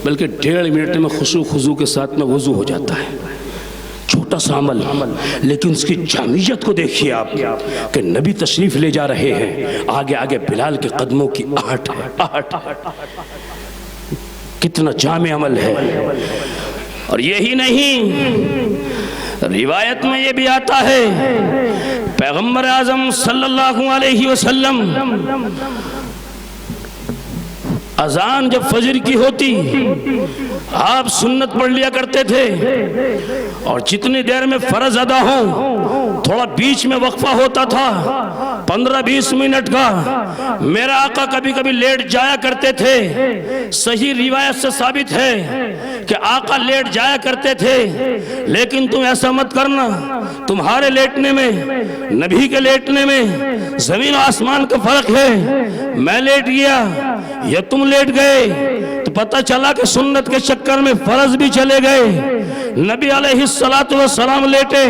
بلکہ 1.5 منٹ میں خضوع کے ساتھ میں وضو ہو جاتا ہے. چھوٹا سا عمل لیکن اس کی جامعیت کو دیکھیے آپ کہ نبی تشریف لے جا رہے ہیں, آگے آگے بلال کے قدموں کی آہٹ ہے. کتنا جامع عمل ہے. اور یہی نہیں, روایت میں یہ بھی آتا ہے پیغمبر اعظم صلی اللہ علیہ وسلم اذان جب فجر کی ہوتی آپ سنت پڑھ لیا کرتے تھے, اور جتنی دیر میں فرض ادا ہو تھوڑا بیچ میں وقفہ ہوتا تھا 15-20 منٹ کا. میرا آقا کبھی کبھی لیٹ جایا کرتے تھے. صحیح روایت سے ثابت ہے کہ آقا لیٹ جایا کرتے تھے, لیکن تم ایسا مت کرنا, تمہارے لیٹنے میں نبی کے لیٹنے میں زمین و آسمان کا فرق ہے. میں لیٹ گیا یا تم لیٹ گئے تو پتہ چلا کہ سنت کے چکر میں فرض بھی چلے گئے. نبی علیہ السلام لیٹے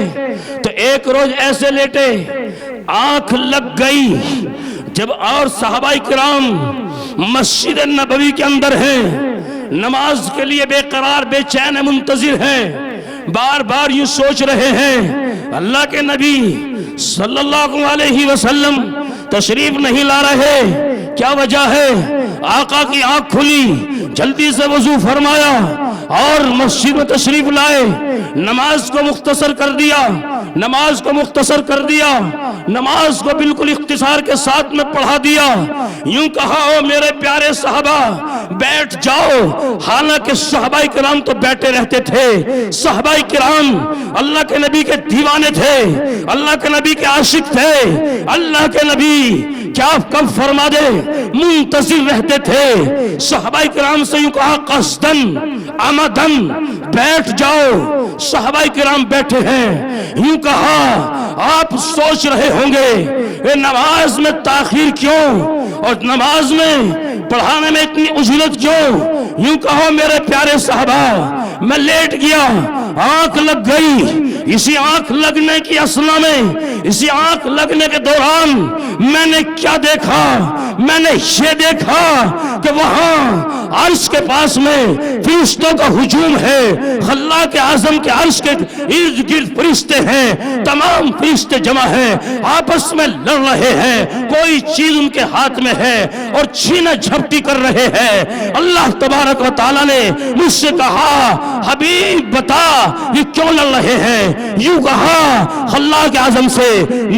تو ایک روز ایسے لیٹے آنکھ لگ گئی جب, اور صحابہ کرام مسجد نبوی کے اندر ہیں, نماز کے لیے بے قرار بے چین منتظر ہیں, بار بار یہ سوچ رہے ہیں اللہ کے نبی صلی اللہ علیہ وسلم تشریف نہیں لا رہے, کیا وجہ ہے؟ آقا کی آنکھ کھلی, جلدی سے وضو فرمایا اور مسجد میں تشریف لائے, نماز کو مختصر کر دیا, نماز کو بالکل اختصار کے ساتھ میں پڑھا دیا. یوں کہا, او میرے پیارے صحابہ بیٹھ جاؤ. حالانکہ صحابہ کرام تو بیٹھے رہتے تھے. صحابہ کرام اللہ کے نبی کے دیوانے تھے, اللہ کے نبی کے عاشق تھے. اللہ کے نبی کیا کب فرما دے منتظر رہتے تھے. صحابہ کرام سے یوں کہا قصدن عمدن بیٹھ جاؤ. صحابہ کرام بیٹھے ہیں. یوں کہا, آپ سوچ رہے ہوں گے یہ نماز میں تاخیر کیوں اور نماز میں پڑھانے میں اتنی عجلت کیوں؟ یوں کہو میرے پیارے صحابہ میں لیٹ گیا, آنکھ لگ گئی. اسی آنکھ لگنے کی اثنا میں, اسی آنکھ لگنے کے دوران میں نے کیا دیکھا؟ میں نے یہ دیکھا کہ وہاں عرش کے پاس میں فرشتوں کا ہجوم ہے. اللہ کے اعظم کے عرش کے ارد گرد فرشتے ہیں, تمام فرشتے جمع ہیں. آپ آپس میں لڑ رہے ہیں، کوئی چیز ان کے ہاتھ میں ہے اور چھینا جھپٹی کر رہے ہیں۔ اللہ تبارک و تعالیٰ نے مجھ سے کہا حبیب بتا یہ کیوں لڑ رہے ہیں؟ یوں کہا اللہ کے اعظم سے،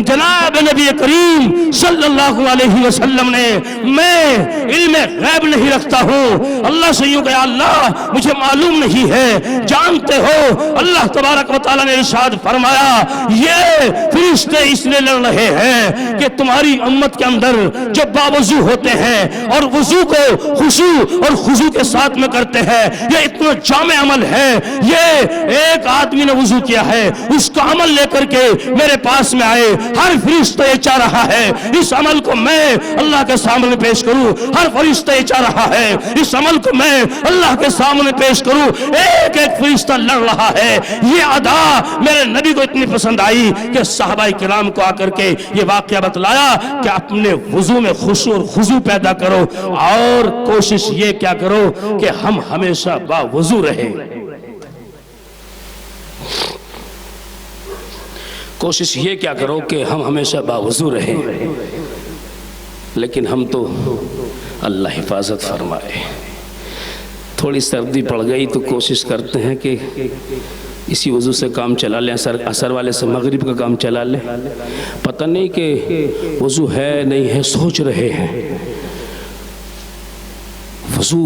جناب نبی کریم صلی اللہ علیہ وسلم نے، میں علم غیب نہیں رکھتا ہوں۔ اللہ سے یوں کہا اللہ مجھے معلوم نہیں ہے، جانتے ہو؟ اللہ تبارک و تعالیٰ نے ارشاد فرمایا یہ فرشتے اس لیے لڑ رہے ہیں کہ تمہاری امت کے اندر جو باوضو ہوتے ہیں اور وضو کو خشوع اور خضوع کے ساتھ میں کرتے ہیں، یہ اتنا جامع عمل ہے، یہ ایک آدمی نے وضو کیا ہے اس کا عمل لے کر کے میرے پاس میں آئے، ہر فرشتہ یہ چاہ رہا ہے اس عمل کو میں اللہ کے سامنے پیش کروں، ہر فرشتہ یہ چاہ رہا ہے اس عمل کو میں اللہ کے سامنے پیش کروں، ایک ایک فرشتہ لڑ رہا ہے۔ یہ ادا میرے نبی کو اتنی پسند آئی کہ صحابہ کرام کو آ کر کے یہ واقعہ بتلایا کہ اپنے وضو میں خشوع اور خضوع پیدا کرو اور کوشش یہ کیا کرو کہ ہم ہمیشہ باوضو رہیں۔ کوشش یہ کیا کرو کہ ہم ہمیشہ باوضو رہیں، لیکن ہم تو اللہ حفاظت فرمائے، تھوڑی سردی پڑ گئی تو کوشش کرتے ہیں کہ اسی وضو سے کام چلا لیں، عصر والے سے مغرب کا کام چلا لیں، پتہ نہیں کہ وضو ہے نہیں ہے، سوچ رہے ہیں وضو،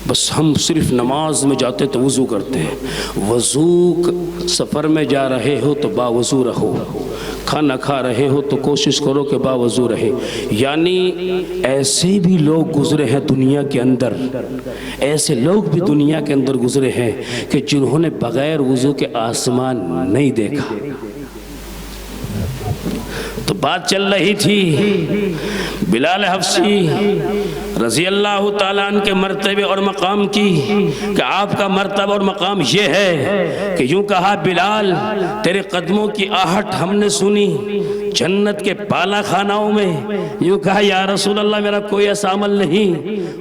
بس ہم صرف نماز میں جاتے تو وضو کرتے ہیں، وضو سفر میں جا رہے ہو تو باوضو رہو، کھانا کھا رہے ہو تو کوشش کرو کہ باوضو رہے۔ یعنی ایسے بھی لوگ گزرے ہیں دنیا کے اندر، ایسے لوگ بھی دنیا کے اندر گزرے ہیں کہ جنہوں نے بغیر وضو کے آسمان نہیں دیکھا۔ تو بات چل رہی تھی بلال حبشی رضی اللہ تعالیٰ عنہ کے مرتبے اور مقام کی کہ آپ کا مرتبہ اور مقام یہ ہے کہ یوں کہا بلال تیرے قدموں کی آہٹ ہم نے سنی جنت کے بالا خانوں میں، یوں کہا یا رسول اللہ میرا کوئی ایسا عمل نہیں،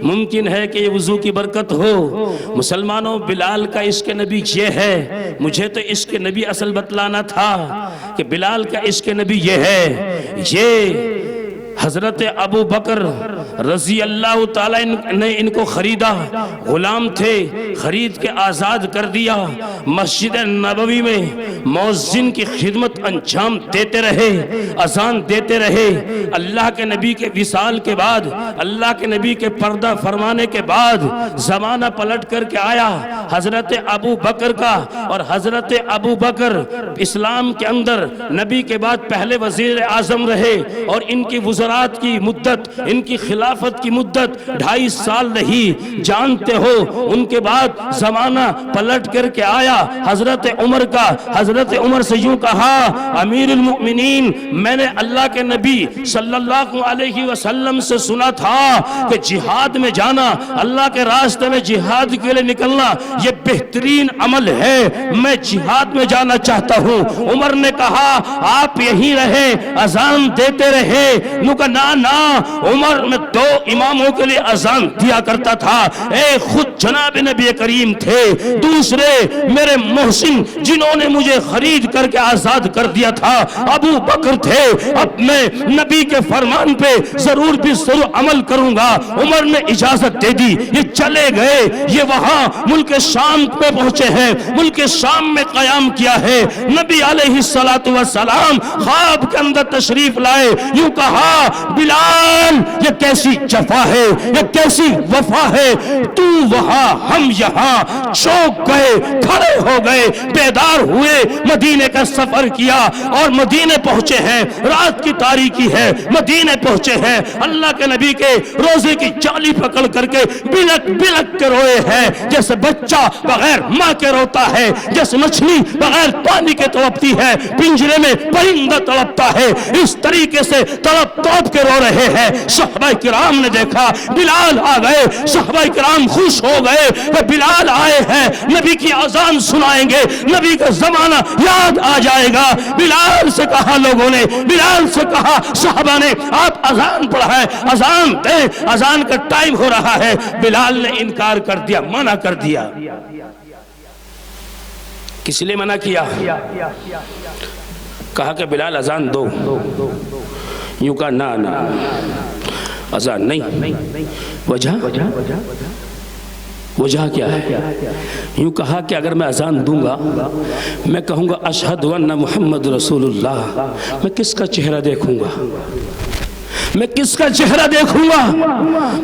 ممکن ہے کہ یہ وضو کی برکت ہو۔ مسلمانوں بلال کا عشق نبی یہ ہے، مجھے تو عشق نبی اصل بتلانا تھا کہ بلال کا عشق نبی یہ ہے، یہ حضرت ابو بکر رضی اللہ تعالیٰ نے ان کو خریدا، غلام تھے، خرید کے آزاد کر دیا، مسجد نبوی میں مؤذن کی خدمت انجام دیتے رہے، اذان دیتے رہے۔ اللہ کے نبی کے وصال کے بعد، اللہ کے نبی کے پردہ فرمانے کے بعد زمانہ پلٹ کر کے آیا حضرت ابو بکر کا، اور حضرت ابو بکر اسلام کے اندر نبی کے بعد پہلے وزیر اعظم رہے، اور ان کی وزرات کی مدت، ان کی خلافت کی مدت 2.5 سال رہی۔ جانتے ہو ان کے بعد زمانہ پلٹ کر کے آیا حضرت عمر کا، حضرت عمر سے یوں کہا امیر المؤمنین میں نے اللہ کے نبی صلی اللہ علیہ وسلم سے سنا تھا کہ جہاد میں جانا، اللہ کے راستے میں جہاد کے لئے نکلنا یہ بہترین عمل ہے، میں جہاد میں جانا چاہتا ہوں۔ عمر نے کہا آپ یہیں رہے، اذان دیتے رہے، نا عمر میں 2 اماموں کے لیے اذان دیا کرتا تھا، ایک خود جناب نبی کریم تھے، دوسرے میرے محسن جنہوں نے مجھے خرید کر کے آزاد کر دیا تھا ابو بکر تھے، اب میں نبی کے فرمان پہ ضرور بھی ضرور عمل کروں گا۔ عمر نے اجازت دے دی، یہ چلے گئے، یہ وہاں ملک شام پہ پہنچے ہیں، ملک شام میں قیام کیا ہے۔ نبی علیہ السلام خواب کے اندر تشریف لائے، یوں کہا بلال یہ کیسی جفا ہے، یہ کیسی وفا ہے، تو وہاں ہم یہاں، چوک گئے، کھڑے ہو گئے، بیدار ہوئے، مدینے کا سفر کیا اور مدینے پہنچے ہیں، رات کی تاریکی ہے، مدینے پہنچے ہیں، اللہ کے نبی کے روزے کی جالی پکڑ کر کے بلک بلک کے روئے ہیں، جیسے بچہ بغیر ماں کے روتا ہے، جیسے مچھلی بغیر پانی کے تڑپتی ہے، پنجرے میں پرندہ تڑپتا ہے، اس طریقے سے تڑپ توپ کے رو رہے ہیں۔ صحابہ کرام نے دیکھا بلال آ گئے، صحابہ کرام خوش ہو گئے کہ بلال آئے ہیں، نبی کی اذان سنائیں گے، نبی کا زمانہ یاد آ جائے گا۔ بلال سے کہا لوگوں نے، بلال سے کہا صحابہ نے آپ اذان پڑھائیں، اذان دیں، اذان کا ٹائم ہو رہا ہے۔ بلال نے انکار کر دیا، منع کر دیا۔ کس لیے منع کیا؟ کہا کہ بلال اذان دو. یوں کہا نا نا اذان نہیں. وجہ کیا ہے؟ یوں کہا کہ اگر میں اذان دوں گا، میں کہوں گا اشہد ان محمد رسول اللہ، میں کس کا چہرہ دیکھوں گا؟ میں کس کا چہرہ دیکھوں گا؟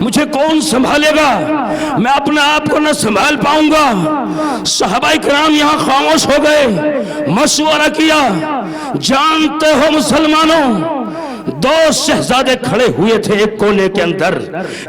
مجھے کون سنبھالے گا؟ میں اپنے آپ کو نہ سنبھال پاؤں گا. صحابہ کرام یہاں خاموش ہو گئے، مشورہ کیا. جانتے ہو مسلمانوں، دو شہزادے کھڑے ہوئے تھے ایک کونے کے اندر،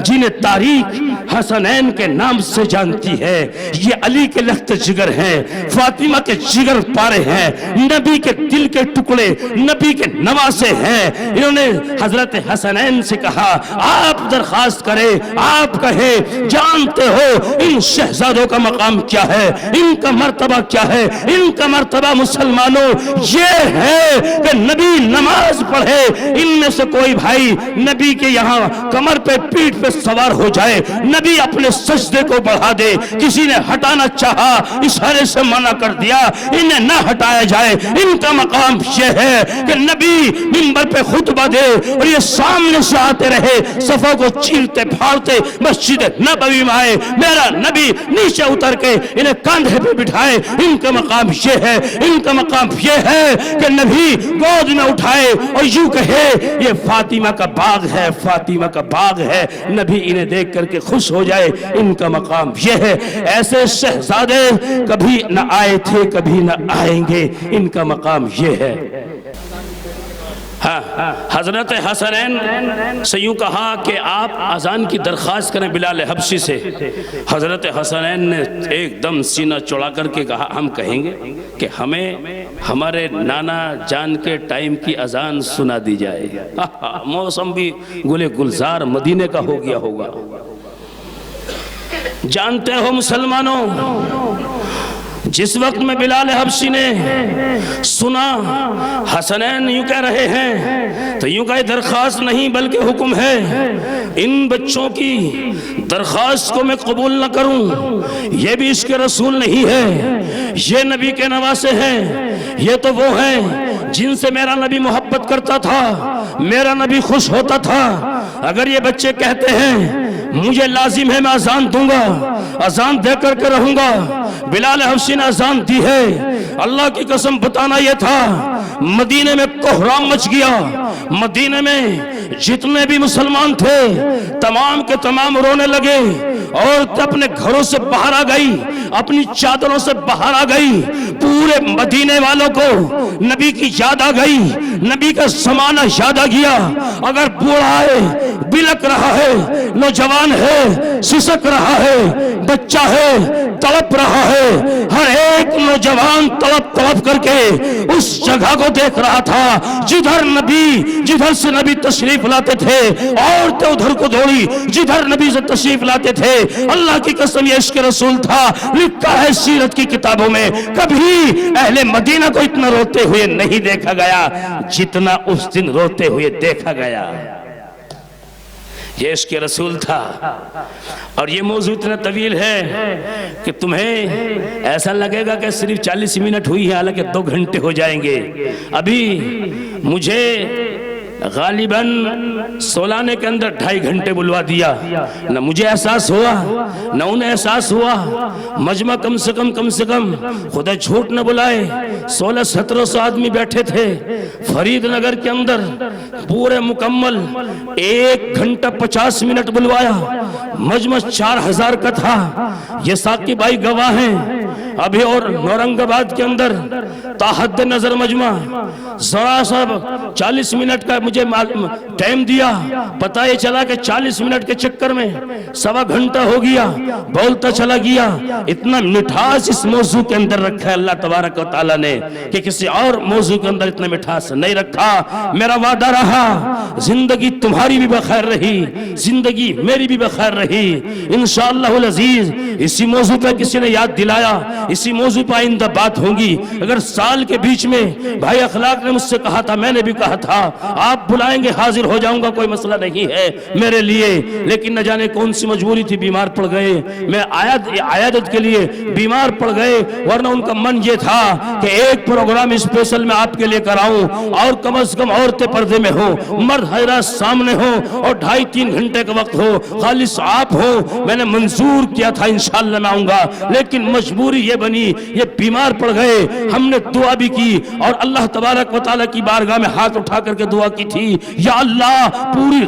جنہیں تاریخ حسنین کے نام سے جانتی ہے. یہ علی کے لخت جگر ہیں، فاطمہ کے جگر پارے ہیں، نبی کے دل کے ٹکڑے، نبی کے نواسے ہیں. انہوں نے حضرت حسنین سے کہا آپ درخواست کریں، آپ کہیں. جانتے ہو ان شہزادوں کا مقام کیا ہے، ان کا مرتبہ کیا ہے؟ ان کا مرتبہ مسلمانوں یہ ہے کہ نبی نماز پڑھے، ان میں سے کوئی بھائی نبی کے یہاں کمر پہ پیٹھ پہ سوار ہو جائے، نبی اپنے سجدے کو بڑھا دے. کسی نے ہٹانا چاہا، اشارے سے منع کر دیا، انہیں نہ ہٹایا جائے. ان کا مقام یہ ہے کہ نبی منبر پہ خطبہ دے اور یہ سامنے سے آتے رہے، صفوں کو چیرتے پھاڑتے مسجد نبوی میں آئے، میرا نبی نیچے اتر کے انہیں کاندھے پہ بٹھائے. ان کا مقام یہ ہے، ان کا مقام یہ ہے کہ نبی گود میں اٹھائے اور یوں کہے یہ فاطمہ کا باغ ہے، فاطمہ کا باغ ہے. نبی انہیں دیکھ کر کے خوش ہو جائے. ان کا مقام یہ ہے. ایسے شہزادے کبھی نہ آئے تھے، کبھی نہ آئیں گے. ان کا مقام یہ ہے. ہاں، حضرت حسنین سے یوں کہا کہ آپ اذان کی درخواست کریں بلال حبشی سے. حضرت حسنین نے ایک دم سینہ چوڑا کر کے کہا ہم کہیں گے کہ ہمیں ہمارے نانا جان کے ٹائم کی اذان سنا دی جائے. موسم بھی گل گلزار مدینے کا ہو گیا ہوگا. جانتے ہو مسلمانوں، جس وقت میں بلال حبشی نے سنا حسنین یوں کہہ رہے ہیں تو یوں کہ درخواست نہیں بلکہ حکم ہے. ان بچوں کی درخواست کو میں قبول نہ کروں. یہ بھی عشق رسول نہیں ہے، یہ نبی کے نواسے ہیں. یہ تو وہ ہیں جن سے میرا نبی محبت کرتا تھا، میرا نبی خوش ہوتا تھا. اگر یہ بچے کہتے ہیں مجھے لازم ہے میں اذان دوں گا، اذان دے کر کے رہوں گا. بلال حبشی نے اذان دی ہے. اللہ کی قسم بتانا یہ تھا مدینے میں کوہرام مچ گیا. مدینے میں جتنے بھی مسلمان تھے تمام کے تمام رونے لگے. عورتیں اپنے گھروں سے باہر آ گئی، اپنی چادروں سے باہر آ گئی. پورے مدینے والوں کو نبی کی یاد آ گئی، نبی کا زمانہ یاد آ گیا. اگر بوڑھا ہے بلک رہا ہے، نوجوان ہے سسک رہا ہے، بچہ ہے تڑپ رہا ہے، ہر ایک نوجوان تڑپ تڑپ کر کے اس جگہ کو دیکھ رہا تھا جدھر نبی، جدھر سے نبی تشریف لاتے تھے. عورتیں ادھر کو دوڑی جدھر نبی سے تشریف لاتے تھے. اللہ کی قسم یہ عشق رسول تھا. لکھا ہے سیرت کی کتابوں میں کبھی اہل مدینہ کو اتنا روتے ہوئے نہیں دیکھا گیا جتنا اس دن روتے ہوئے دیکھا گیا. یہ عشق رسول تھا. اور یہ موضوع اتنا طویل ہے کہ تمہیں ایسا لگے گا کہ صرف 40 منٹ ہوئی ہے، حالانکہ 2 گھنٹے ہو جائیں گے. ابھی مجھے غالباً سولانے کے اندر 2.5 گھنٹے بلوا دیا. نہ مجھے احساس ہوا نہ انہیں احساس ہوا. مجمع کم سے کم خدا جھوٹ نہ بلائے 1600-1700 آدمی بیٹھے تھے فرید نگر کے اندر. پورے مکمل 1 گھنٹہ 50 منٹ بلوایا. مجمع 4000 کا تھا. یہ ساقی بھائی گواہ ہیں. ابھی اور نورنگ آباد کے اندر تاحد نظر مجمع ذرا سا 40 منٹ کا مجھے ٹائم دیا. پتہ یہ چلا کہ 40 منٹ کے چکر میں 1.25 گھنٹہ ہو گیا. بولتا چلا گیا. اتنا مٹھاس اس موضوع کے اندر رکھا ہے اللہ تبارک و تعالیٰ نے کہ کسی اور موضوع کے اندر اتنا مٹھاس نہیں رکھا. میرا وعدہ رہا زندگی تمہاری بھی بخیر رہی، زندگی میری بھی بخیر رہی انشاءاللہ العزیز. اسی موضوع پہ کسی نے یاد دلایا، اسی موضوع پر آئندہ بات ہوگی۔ اگر سال کے بیچ میں بھائی اخلاق نے مجھ سے کہا تھا، میں نے بھی کہا تھا آپ بلائیں گے حاضر ہو جاؤں گا، کوئی مسئلہ نہیں ہے میرے لیے، لیکن نہ جانے کون سی مجبوری تھی، بیمار پڑ گئے، میں عیادت کے لیے بیمار پڑ گئے، ورنہ ان کا من یہ تھا کہ ایک پروگرام اسپیشل میں آپ کے لیے کراؤں اور کم از کم عورتیں پردے میں ہو، مرد حضرات سامنے ہو اور 2.5-3 گھنٹے کا وقت ہو، خالص آپ ہو۔ میں نے منظور کیا تھا انشاءاللہ میں آؤں گا، لیکن مجبوری یہ بنی، یہ بیمار پڑ گئے۔ ہم نے دعا بھی کی اور اللہ تبارک و تعالیٰ کی بارگاہ میں ہاتھ اٹھا کر کے دعا کی تھی، یا اللہ پوری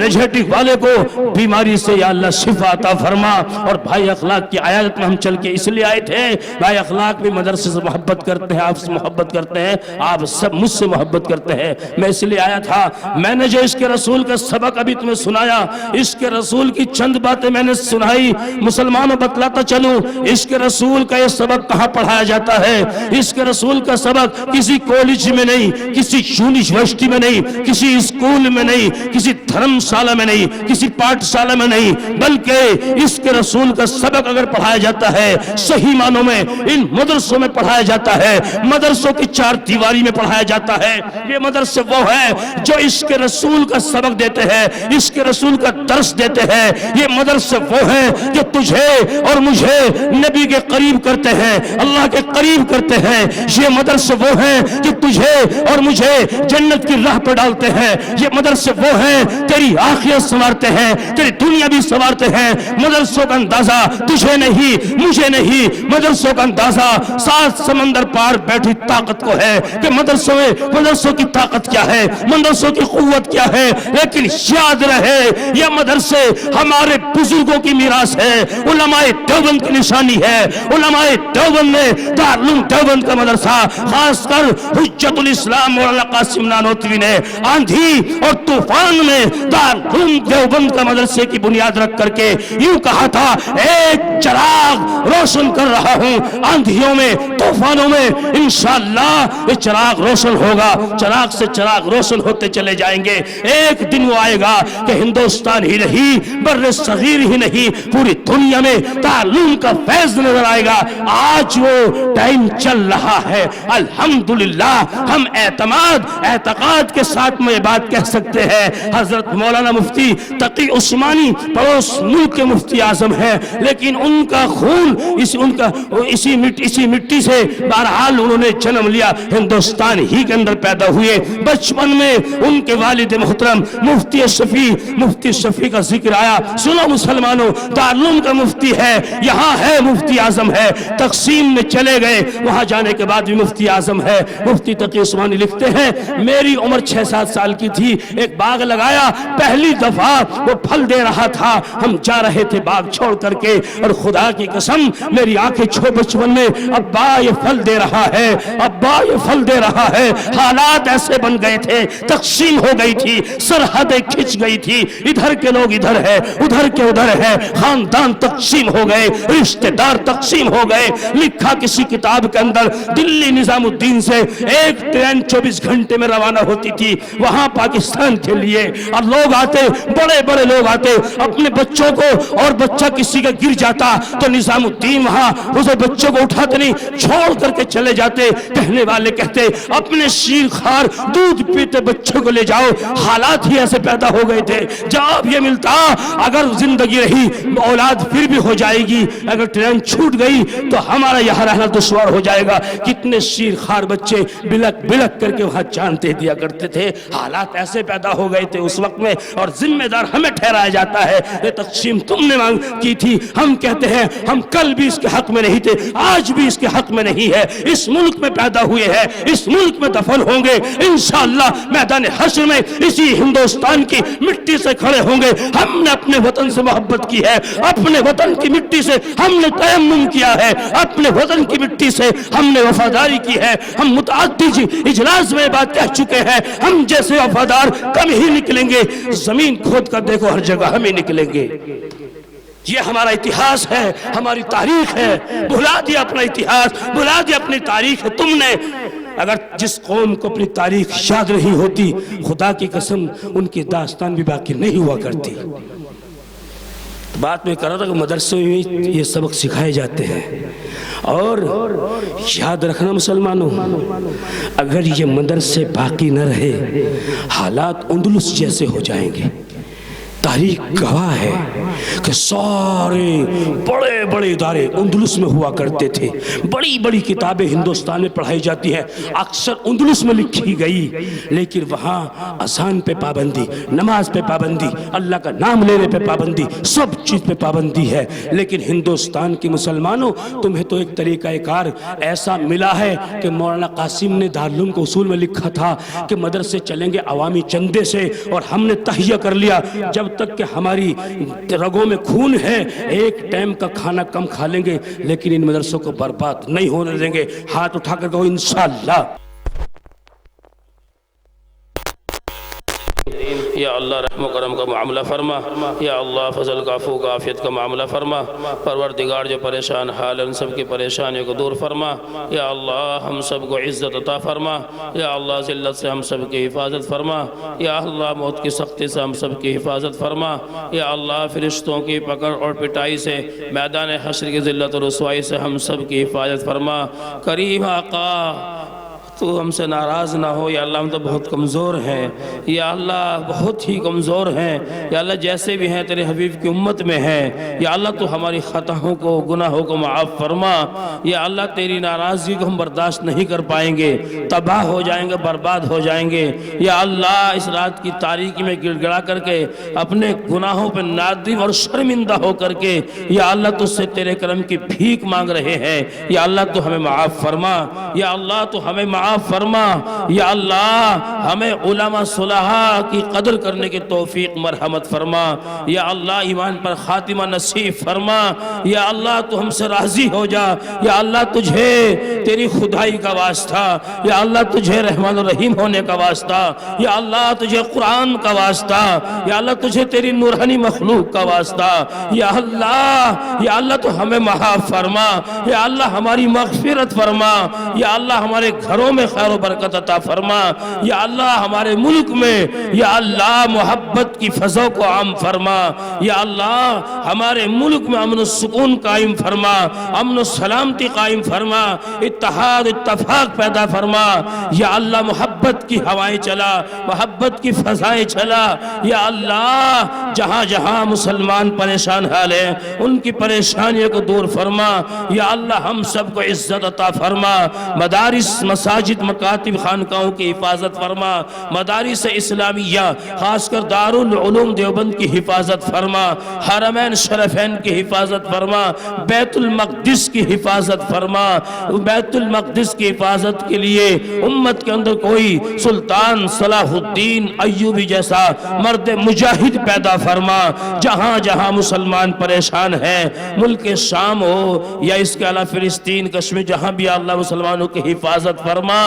رجھیٹی والے کو بیماری سے یا اللہ شفا عطا فرما۔ اور بھائی اخلاق کی عیادت میں ہم چل کے اس لیے آئے تھے، بھائی اخلاق بھی مدرسے سے محبت کرتے ہیں، آپ سے محبت کرتے ہیں، آپ سب مجھ سے محبت کرتے ہیں، میں اس لیے آیا تھا۔ میں نے جو عشق رسول کا سبق ابھی تمہیں سنایا، عشق رسول کی چند باتیں میں نے سنائی، مسلمانوں بتلاتا چلوں عشق رسول کا یہ سبق کہاں پڑھایا جاتا ہے۔ عشق رسول کا سبق کسی کالج میں نہیں، کسی یونیورسٹی میں نہیں، کسی اسکول میں نہیں، کسی دھرمشالہ میں نہیں، کسی پاٹھشالہ میں نہیں، بلکہ عشق رسول کا سبق اگر پڑھایا جاتا ہے صحیح معنوں میں ان مدرسوں میں پڑھایا جاتا ہے، مدرسوں کی 4 دیواری میں پڑھایا جاتا ہے۔ یہ مدرسے وہ ہے جو عشق رسول کا سبق دیتے ہیں، عشق رسول کا درس دیتے ہیں۔ یہ مدرسے وہ ہیں جو تجھے اور مجھے نبی کے قریب کرتے ہیں، اللہ کے قریب کرتے ہیں۔ یہ مدرسے وہ ہیں جو تجھے اور مجھے جنت کی راہ پر ڈالتے ہیں۔ یہ مدرسے وہ ہیں تیری آخرت سنوارتے ہیں، تیری دنیا بھی سنوارتے ہیں۔ مدرسوں کا اندازہ تجھے نہیں، مجھے نہیں، مدرسوں کا اندازہ 7 سمندر پار بیٹھی طاقت کو ہے کہ مدرسوں کی طاقت کیا ہے، مدرسوں کی قوت کیا ہے۔ لیکن یاد رہے یہ مدرسے ہمارے بزرگوں کی میراث ہے، علماء دیوبند کی نشانی ہے۔ علماء دیوبند نے دارالعلوم دیوبند کا مدرسہ، خاص کر حجت الاسلام مولانا قاسم نانوتوی نے آندھی اور طوفان میں دارالعلوم دیوبند کا مدرسے کی بنیاد رکھ کر کے یوں کہا تھا، ایک چراغ روشن کر رہا ہوں آندھیوں میں، طوفانوں میں، انشاءاللہ یہ چراغ روشن ہوگا، چراغ سے چراغ روشن ہوتے چلے جائیں گے۔ ایک دن وہ آئے گا کہ ہندوستان ہی نہیں، بر صغیر ہی نہیں، پوری دنیا میں تعلیم کا فیض نظر آئے گا۔ آج وہ ٹائم چل رہا ہے، الحمدللہ۔ ہم اعتقاد کے ساتھ میں یہ بات کہہ سکتے ہیں، حضرت مولانا مفتی تقی عثمانی پڑوس ملک کے مفتی اعظم ہیں، لیکن ان کا خون اسی مٹی سے بہرحال انہوں نے جنم لیا، ہندوستان ہی کے اندر پیدا ہوئے۔ بچپن میں ان کے والد محترم مفتی شفیع کا ذکر آیا۔ سنو مسلمانوں، دارالعلوم کا مفتی ہے، یہاں ہے مفتی اعظم ہے، تقسیم میں چلے گئے، وہاں جانے کے بعد بھی مفتی اعظم ہے۔ مفتی تقی عثمانی لکھتے ہیں، میری عمر 6-7 سال کی تھی، ایک باغ لگایا، پہلی دفعہ وہ پھل دے رہا تھا، ہم جا رہے تھے باغ چھوڑ کر کے، اور خدا کی قسم میری آنکھیں بچپن میں، ابا یہ پھل دے رہا ہے، ابا یہ پھل دے رہا ہے۔ حالات ایسے بن گئے تھے، تقسیم ہو گئی تھی، سرحدیں کھچ گئی تھی، ادھر کے لوگ ادھر ہے، ادھر کے ادھر ہے، خاندان تقسیم ہو گئے، رشتہ دار تقسیم ہو گئے۔ لکھا کسی کتاب کے اندر، دلی نظام الدین سے ایک ٹرین 24 گھنٹے میں روانہ ہوتی تھی وہاں پاکستان کے لیے، اور لوگ آتے، بڑے بڑے لوگ آتے اپنے بچوں کو، اور بچہ کسی کا گر جاتا تو نظام الدین وہاں اسے بچوں کو اٹھاتے نہیں، چھوڑ کر کے چلے جاتے۔ کہنے والے کہتے اپنے شیر خار دودھ پیتے بچوں کو لے جاؤ۔ حالات ہی ایسے پیدا ہو گئے تھے، جواب یہ ملتا اگر زندگی رہی اولاد پھر بھی ہو جائے گی، اگر ٹرین چھوٹ گئی تو ہمارا یہاں رہنا دشوار ہو جائے گا۔ کتنے شیر خار بچے بلک بلک کر کے وہاں جان دے دیا کرتے تھے۔ حالات ایسے پیدا ہو گئے تھے اس وقت میں، اور ذمہ دار ہمیں ٹھہرایا جاتا ہے۔ یہ تقسیم تم نے مانگ کی تھی، ہم کہتے ہیں ہم کل بھی اس کے حق میں نہیں تھے، آج بھی اس کے حق میں نہیں ہے۔ اس ملک میں پیدا ہوئے ہیں، اس ملک میں دفن ہوں گے، انشاءاللہ میدان حشر میں اسی ہندوستان کی مٹی سے کھڑے ہوں گے۔ ہم نے اپنے وطن سے محبت کی ہے، اپنے وطن کی مٹی سے ہم نے تیمم کیا ہے، اپنے وطن کی مٹی سے ہم نے وفاداری کی ہے۔ ہم متعدد اجلاس میں بات کہہ چکے ہیں، ہم جیسے وفادار کم ہی نکلیں گے، زمین کھود کر دیکھو ہر جگہ ہم ہی نکلیں گے۔ یہ ہمارا اتہاس ہے، ہماری تاریخ ہے۔ بھلا دیا اپنا اتہاس، بھلا دیا اپنی تاریخ ہے تم نے۔ اگر جس قوم کو اپنی تاریخ یاد نہیں ہوتی، خدا کی قسم ان کی داستان بھی باقی نہیں ہوا کرتی۔ بات میں کر رہا تھا کہ مدرسوں میں یہ سبق سکھائے جاتے ہیں۔ اور یاد رکھنا مسلمانوں، اگر یہ مدرسے باقی نہ رہے حالات اندلس جیسے ہو جائیں گے۔ تاریخ گواہ ہے کہ سارے بڑے بڑے ادارے اندلس میں ہوا کرتے تھے، بڑی بڑی کتابیں ہندوستان میں پڑھائی جاتی ہیں، اکثر اندلس میں لکھی گئی، لیکن وہاں اذان پہ پابندی، نماز پہ پابندی، اللہ کا نام لینے پہ پابندی، سب چیز پہ پابندی ہے۔ لیکن ہندوستان کے مسلمانوں، تمہیں تو ایک طریقہ کار ایسا ملا ہے کہ مولانا قاسم نے دارالعلوم کے اصول میں لکھا تھا کہ مدرسے چلیں گے عوامی چندے سے، اور ہم نے تہیہ کر لیا جب تک کہ ہماری رگوں میں خون ہے ایک ٹائم کا کھانا کم کھا لیں گے، لیکن ان مدرسوں کو برباد نہیں ہونے دیں گے۔ ہاتھ اٹھا کر کہو انشاءاللہ۔ یا اللہ رحم و کرم کا معاملہ فرما، یا اللہ فضل کا عفو کا عافیت کا معاملہ فرما، پروردگار جو پریشان حال ان سب کی پریشانیوں کو دور فرما، یا اللہ ہم سب کو عزت عطا فرما، یا اللہ ذلت سے ہم سب کی حفاظت فرما، یا اللہ موت کی سختی سے ہم سب کی حفاظت فرما، یا اللہ فرشتوں کی پکڑ اور پٹائی سے، میدان حشر کی ذلت اور رسوائی سے ہم سب کی حفاظت فرما۔ کریم آقا تو ہم سے ناراض نہ ہو، یا اللہ ہم تو بہت کمزور ہیں، یا اللہ بہت ہی کمزور ہیں، یا اللہ جیسے بھی ہیں تیرے حبیب کی امت میں ہیں، یا اللہ تو ہماری خطاؤں کو گناہوں کو معاف فرما، یا اللہ تیری ناراضگی کو ہم برداشت نہیں کر پائیں گے، تباہ ہو جائیں گے، برباد ہو جائیں گے، یا اللہ اس رات کی تاریکی میں گڑ گڑا کر کے اپنے گناہوں پہ نادم اور شرمندہ ہو کر کے یا اللہ تجھ سے تیرے کرم کی بھیک مانگ رہے ہیں، یا اللہ تو ہمیں معاف فرما، یا اللہ تو ہمیں معاف فرما، یا اللہ ہمیں علماء صلحاء کی قدر کرنے کی توفیق مرحمت فرما، یا اللہ ایمان پر خاتمہ نصیب فرما، یا اللہ تو ہم سے راضی ہو جا، یا اللہ تجھے تیری خدائی کا واسطہ، یا اللہ تجھے رحمان الرحیم ہونے کا واسطہ، یا اللہ تجھے قرآن کا واسطہ، یا اللہ تجھے تیری نورانی مخلوق کا واسطہ، یا اللہ تو ہمیں معاف فرما، یا اللہ ہماری مغفرت فرما، یا اللہ ہمارے گھروں میں خیر و برکت عطا فرما، یا اللہ ہمارے ملک میں یا اللہ محبت کی فضا کو عام فرما، یا اللہ ہمارے ملک میں امن و سکون قائم فرما، امن و سلامتی قائم فرما، اتحاد اتفاق پیدا فرما، یا اللہ محبت کی ہوائیں چلا، محبت کی فضائیں چلا، یا اللہ جہاں جہاں مسلمان پریشان حال ہیں ان کی پریشانیوں کو دور فرما، یا اللہ ہم سب کو عزت عطا فرما، مدارس مساجد مکاتب خانقاہوں کی حفاظت فرما، مدارس اسلامیہ خاص کر دارالعلوم دیوبند کی حفاظت فرما، حرمین شرفین کی حفاظت فرما، بیت المقدس کی حفاظت فرما، بیت المقدس کی حفاظت کے لیے امت کے اندر کوئی سلطان صلاح الدین ایوبی جیسا مرد مجاہد پیدا فرما، جہاں جہاں مسلمان پریشان ہیں، ملک شام ہو یا اس کے علاوہ فلسطین کشمیر جہاں بھی اللہ مسلمانوں کی حفاظت فرما،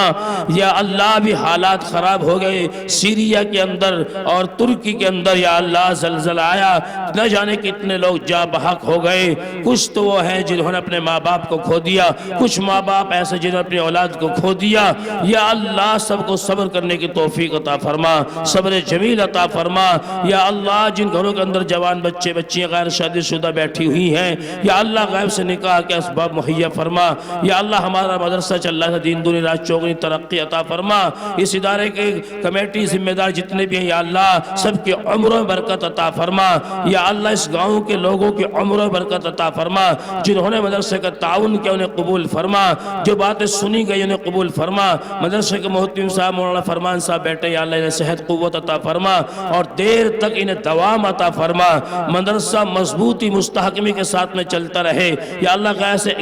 یا اللہ بھی حالات خراب ہو گئے، سیریا کے اندر اور ترکی کے اندر یا اللہ زلزلہ آیا، نہ جانے کتنے لوگ جاں بحق ہو گئے، کچھ تو وہ ہیں جنہوں نے اپنے ماں باپ کو کھو دیا، کچھ ماں باپ ایسے جنہوں نے اپنی اولاد کو کھو دیا، یا اللہ سب کو صبر کرنے کی توفیق عطا فرما، صبر جمیل عطا فرما، یا اللہ جن گھروں کے اندر جوان بچے بچیاں غیر شادی شدہ بیٹھی ہوئی ہیں، یا اللہ غیب سے نکاح کے اسباب مہیا فرما، یا اللہ ہمارا مدرسہ چل رہا ہے دین دنیا رات چوگنی ترقی عطا فرما، اس ادارے کے کمیٹی ذمہ دار جتنے بھی ہیں یا اللہ سب کی عمروں میں برکت عطا فرما، یا اللہ اس گاؤں کے لوگوں کی عمروں میں برکت عطا فرما، جنہوں نے مدرسے کا تعاون کیا انہیں قبول فرما، جو باتیں سنی گئی انہیں قبول فرما، مدرسے کے محتم صاحب مولانا فرمان صاحب بیٹھے یا اللہ انہیں صحت قوت عطا فرما اور دیر تک انہیں دوام عطا فرما، مدرسہ مضبوطی مستحکمی کے ساتھ میں چلتا رہے، یا اللہ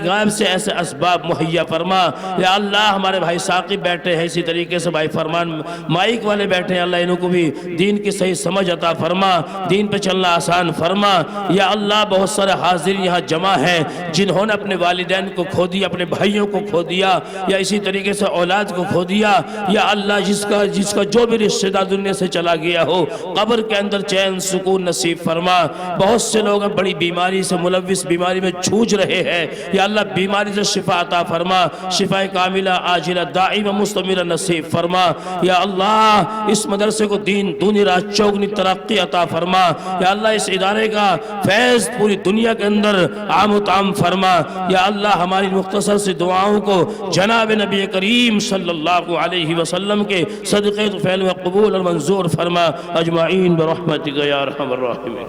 غائب سے ایسے اسباب مہیا فرما، یا اللہ ہمارے بھائی ثاقب بیٹھے ہیں اسی طریقے سے بھائی فرمان مائک والے بیٹھے ہیں، اللہ انہوں کو بھی دین کی صحیح سمجھ عطا فرما، دین پہ چلنا آسان فرما، یا اللہ بہت سارے حاضرین یہاں جمع ہیں جنہوں نے اپنے والدین کو کھو دیا، اپنے بھائیوں کو کھو دیا، یا اسی طریقے سے اولاد کو کھو دیا، یا اللہ جس کا جو بھی رشتہ دار دنیا سے چلا گیا ہو قبر کے اندر چین سکون نصیب فرما، بہت سے لوگ بڑی بیماری سے ملوث بیماری میں جھوج رہے ہیں، یا اللہ بیماری سے شفا عطا فرما، شفا شفا کاملہ عاجلہ دائمہ مستمرہ نصیب فرما۔ یا اللہ اس مدرسے کو دین دونی رات چوگنی ترقی عطا فرما۔ یا اللہ اس ادارے کا فیض پوری دنیا کے اندر عام و تام فرما۔ یا اللہ ہماری مختصر سی دعاؤں کو جناب نبی کریم صلی اللہ علیہ وسلم کے صدقے طفیل میں قبول اور منظور فرما۔ اجمعین برحمتک یا ارحم الراحمین۔